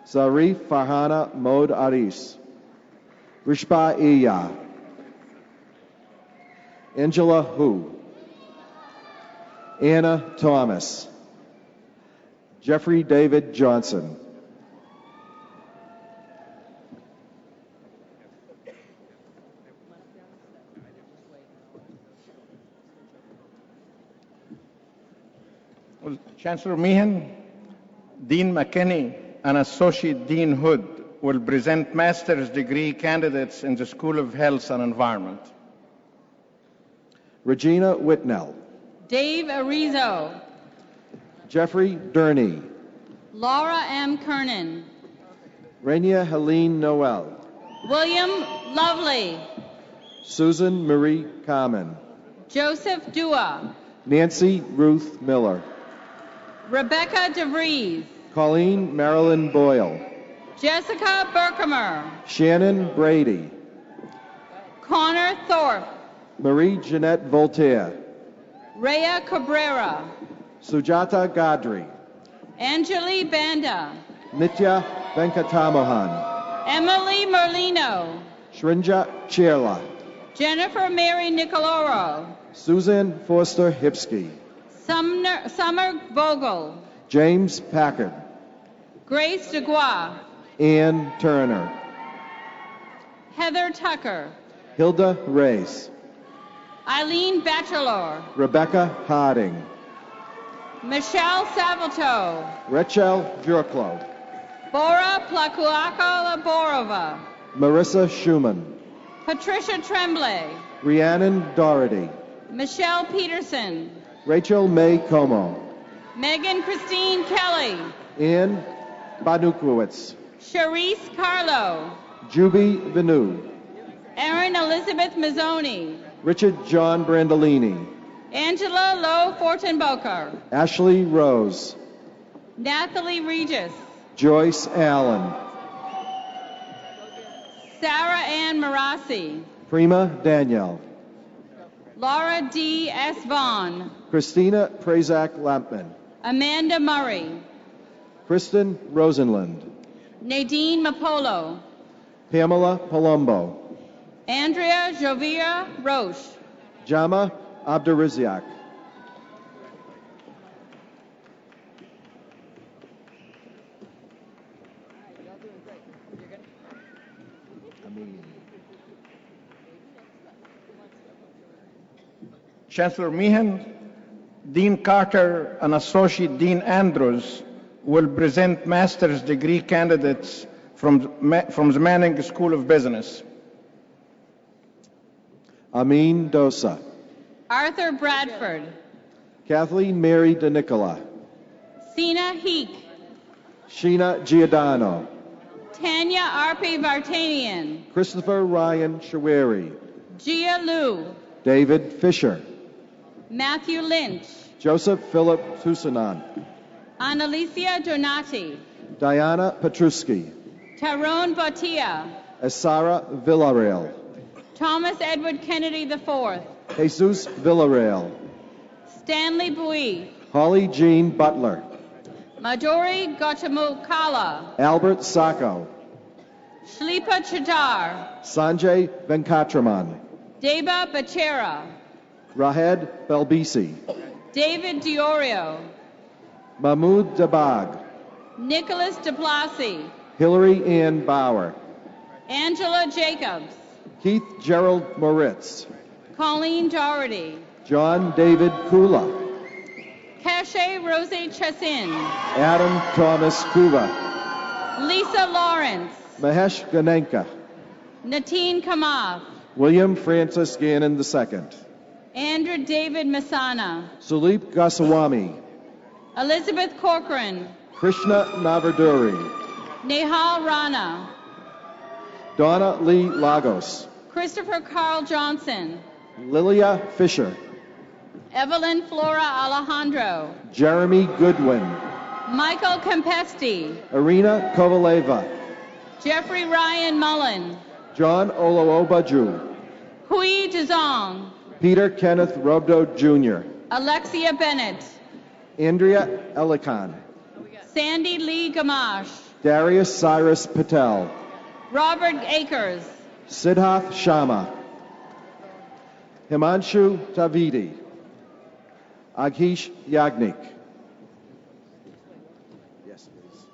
Zarif Farhana Mod Aris, Rishpa Iya, Angela Hu, Anna Thomas, Jeffrey David Johnson, Well, Chancellor Meehan, Dean McKinney, and Associate Dean Hood will present master's degree candidates in the School of Health and Environment. Regina Whitnell, Dave Arizo, Jeffrey Durney, Laura M. Kernan, Rainier Helene Noel, William Lovely, Susan Marie Carmen, Joseph Dua, Nancy Ruth Miller, Rebecca DeVries, Colleen Marilyn Boyle, Jessica Berkemer, Shannon Brady, Connor Thorpe, Marie Jeanette Voltaire, Rhea Cabrera, Sujata Gadri, Anjali Banda, Nitya Venkatamohan, Emily Merlino, Shrinja Chirla, Jennifer Mary Nicoloro, Suzanne Forster Hipsky, Summer Vogel, James Packard, Grace DeGua, Ann Turner, Heather Tucker, Hilda Reyes, Eileen Bachelor, Rebecca Harding, Michelle Salvato, Rachel Jurklo, Bora Plakuaka Laborova, Marissa Schumann, Patricia Tremblay, Rhiannon Doherty, Michelle Peterson, Rachel May Como, Megan Christine Kelly, Ann Banukwowicz, Charisse Carlo, Juby Vinu, Erin Elizabeth Mazzoni, Richard John Brandolini, Angela Lowe Fortenboker, Ashley Rose, Nathalie Regis, Joyce Allen, Sarah Ann Marassi, Prima Danielle, Laura D. S. Vaughn, Christina Prazak Lampman, Amanda Murray, Kristen Rosenland, Nadine Mapolo, Pamela Palumbo, Andrea Jovia Roche, Jama Abduriziak, Chancellor Meehan, Dean Carter, and Associate Dean Andrews will present master's degree candidates from the Manning School of Business. Amin Dosa, Arthur Bradford, Kathleen Mary DeNicola, Sina Heek, Sheena Giordano, Tanya Arpi Vartanian, Christopher Ryan Shaweri, Gia Liu, David Fisher, Matthew Lynch, Joseph Philip Tusanan, Annalicia Donati, Diana Petruski, Tyrone Batia, Esara Villarreal, Thomas Edward Kennedy IV, Jesus Villarreal, Stanley Bui, Holly Jean Butler, Madhuri Gautamukala, Albert Sacco, Shlipa Chadar, Sanjay Venkatraman, Deba Bachera, Rahed Belbisi, David Diorio, Mahmoud Dabag, Nicholas DeBlasi, Hillary Ann Bauer, Angela Jacobs, Keith Gerald Moritz, Colleen Doherty, John David Kula, Cache Rosie Chassin, Adam Thomas Kuva, Lisa Lawrence, Mahesh Ganenka, Nateen Kamath, William Francis Gannon II, Andrew David Masana, Suleep Goswami, Elizabeth Corcoran, Krishna Navarduri, Nehal Rana, Donna Lee Lagos, Christopher Carl Johnson, Lilia Fisher, Evelyn Flora Alejandro, Jeremy Goodwin, Michael Kempesti, Irina Kovaleva, Jeffrey Ryan Mullen, John Oloobaju, Hui Dezong, Peter Kenneth Robdo Jr., Alexia Bennett, Andrea Elikan, Sandy Lee Gamache, Darius Cyrus Patel, Robert Akers, Siddharth Sharma, Himanshu Tavidi, Aghish Yagnik. Yes, please.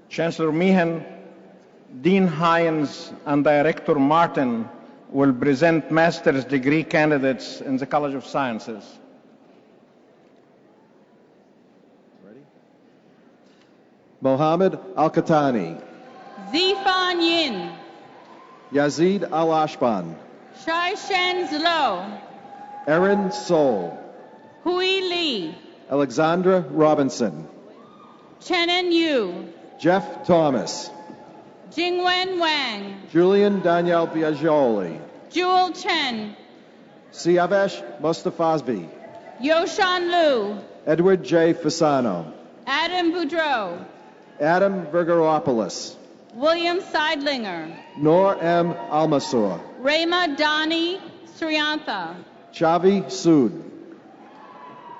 Chancellor Meehan, Dean Hyens, and Director Martin will present master's degree candidates in the College of Sciences. Ready? Mohammed Al-Khatani, Zifan Yin, Yazid Al-Ashban, Shai Shen Zlo, Erin Sol, Hui Lee, Alexandra Robinson, Chenan Yu, Jeff Thomas, Jingwen Wang, Julian Daniel Biagioli, Jewel Chen, Siavesh Mostafazbi, Yoshan Liu, Edward J. Fasano, Adam Boudreau, Adam Vergeropoulos, William Seidlinger, Noor M. Almasor, Rema Dani Sriantha, Chavi Sood,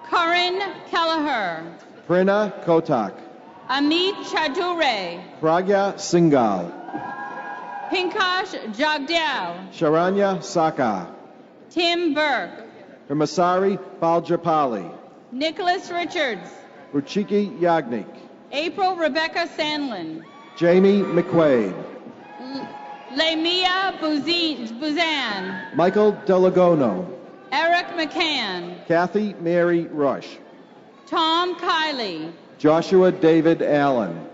Karin Kelleher, Prina Kotak, Amit Chadure, Pragya Singhal, Pinkash Jagdal, Sharanya Saka, Tim Burke, Hermasari Paljapali, Nicholas Richards, Ruchiki Yagnik, April Rebecca Sandlin, Jamie McQuaid, Lemia Buzan, Michael Delagono, Eric McCann, Kathy Mary Rush, Tom Kiley, Joshua David Allen,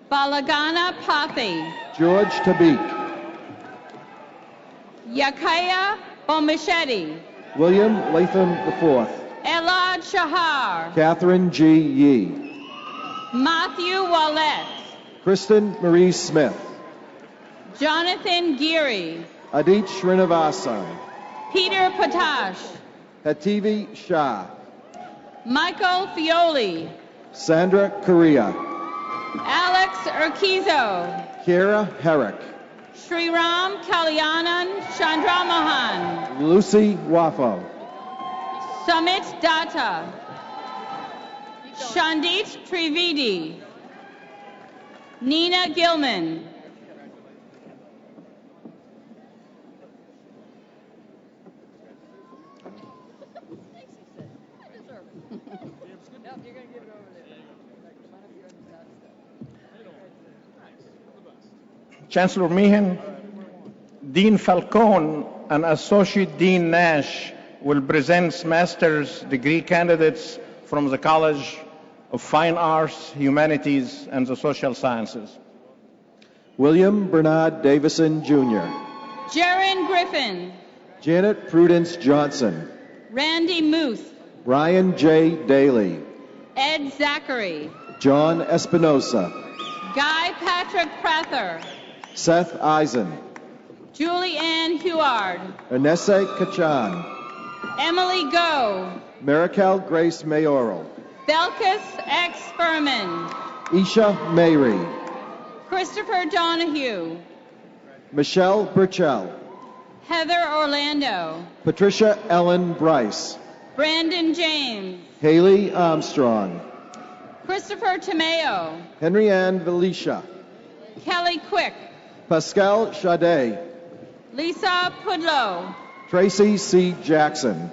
Balagana Pathi, George Tabik, Yakaya Bomasheti, William Latham IV, Elad Shahar, Catherine G. Yee, Matthew Wallet, Kristen Marie Smith, Jonathan Geary, Adit Srinivasan, Peter Patash, Hativi Shah, Michael Fioli, Sandra Correa, Alex Urquizo, Kira Herrick, Sriram Kalyanan Chandramohan, Lucy Waffo, Sumit Datta, Shandit Trivedi, Nina Gilman, Chancellor Meehan, Dean Falcone, and Associate Dean Nash will present master's degree candidates from the College of Fine Arts, Humanities, and the Social Sciences. William Bernard Davison Jr., Jaron Griffin, Janet Prudence Johnson, Randy Muth, Ryan J. Daly, Ed Zachary, John Espinosa, Guy Patrick Prather, Seth Eisen, Julie Ann Huard, Ernesse Kachan, Emily Go, Marikel Grace Mayoral, Belkis X. Furman, Isha Mayri, Christopher Donahue, Michelle Burchell, Heather Orlando, Patricia Ellen Bryce, Brandon James, Haley Armstrong, Christopher Tomeo, Henry Ann Valicia, Kelly Quick, Pascal Chadet, Lisa Pudlow, Tracy C. Jackson,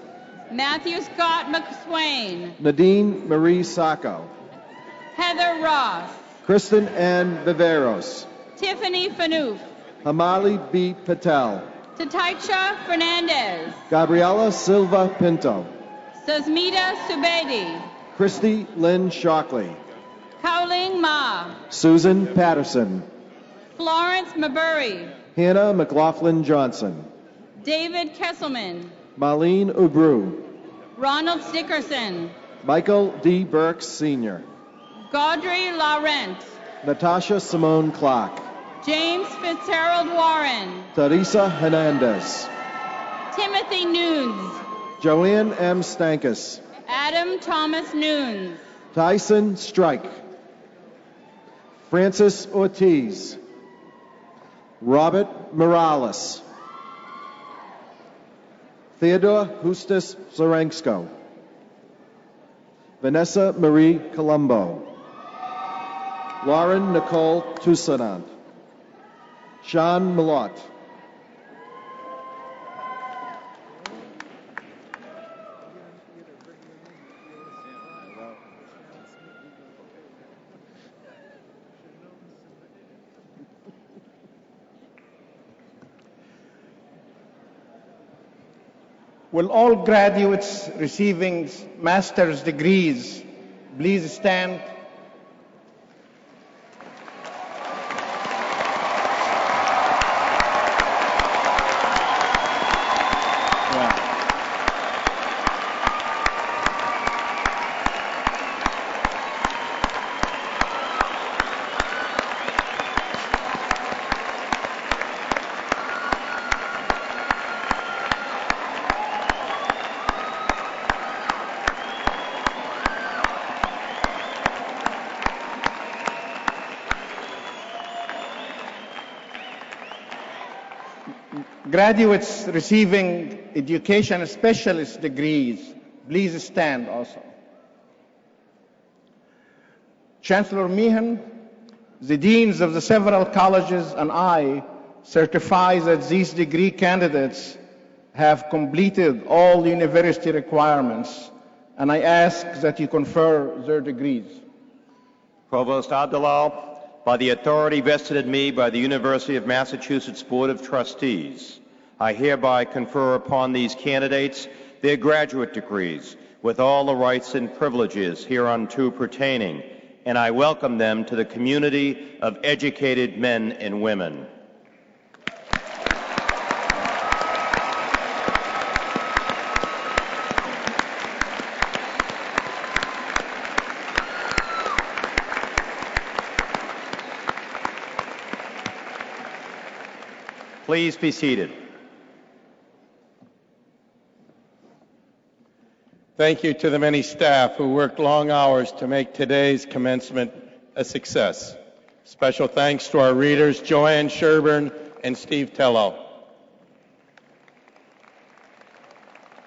Matthew Scott McSwain, Nadine Marie Sacco, Heather Ross, Kristen Ann Viveros, Tiffany Fanoof, Hamali B. Patel, Tataicha Fernandez, Gabriela Silva Pinto, Sasmita Subedi, Christy Lynn Shockley, Kaoling Ma, Susan Patterson, Florence Mabury, Hannah McLaughlin Johnson, David Kesselman, Marlene Ubru, Ronald Dickerson, Michael D. Burks Sr., Gaudry Laurent, Natasha Simone Clark, James Fitzgerald Warren, Teresa Hernandez, Timothy Nunes, Joanne M. Stankus, Adam Thomas Nunes, Tyson Strike, Francis Ortiz, Robert Morales, Theodore Hustis Sorensko, Vanessa Marie Colombo, Lauren Nicole Toussaint, Sean Millot, Will all graduates receiving master's degrees please stand? Graduates receiving education specialist degrees, please stand also. Chancellor Meehan, the deans of the several colleges and I certify that these degree candidates have completed all university requirements, and I ask that you confer their degrees. Provost Abdallah, by the authority vested in me by the University of Massachusetts Board of Trustees, I hereby confer upon these candidates their graduate degrees with all the rights and privileges hereunto pertaining, and I welcome them to the community of educated men and women. Please be seated. Thank you to the many staff who worked long hours to make today's commencement a success. Special thanks to our readers, Joanne Sherburne and Steve Tello.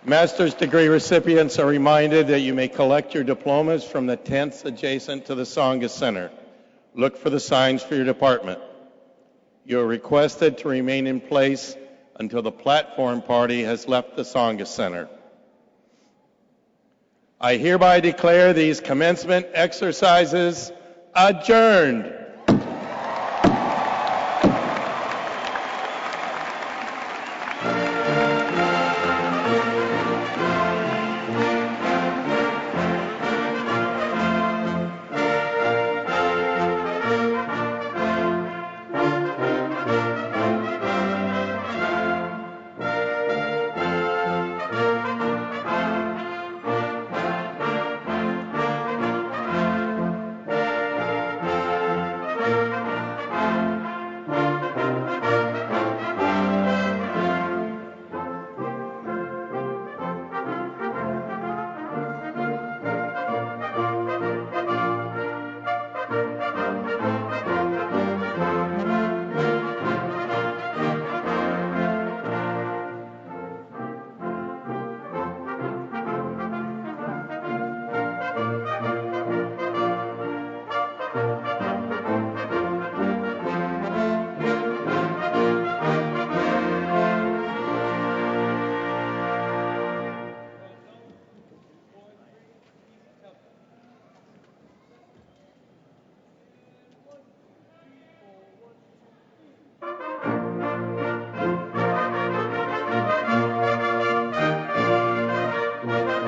Master's degree recipients are reminded that you may collect your diplomas from the tents adjacent to the Tsongas Center. Look for the signs for your department. You are requested to remain in place until the platform party has left the Tsongas Center. I hereby declare these commencement exercises adjourned.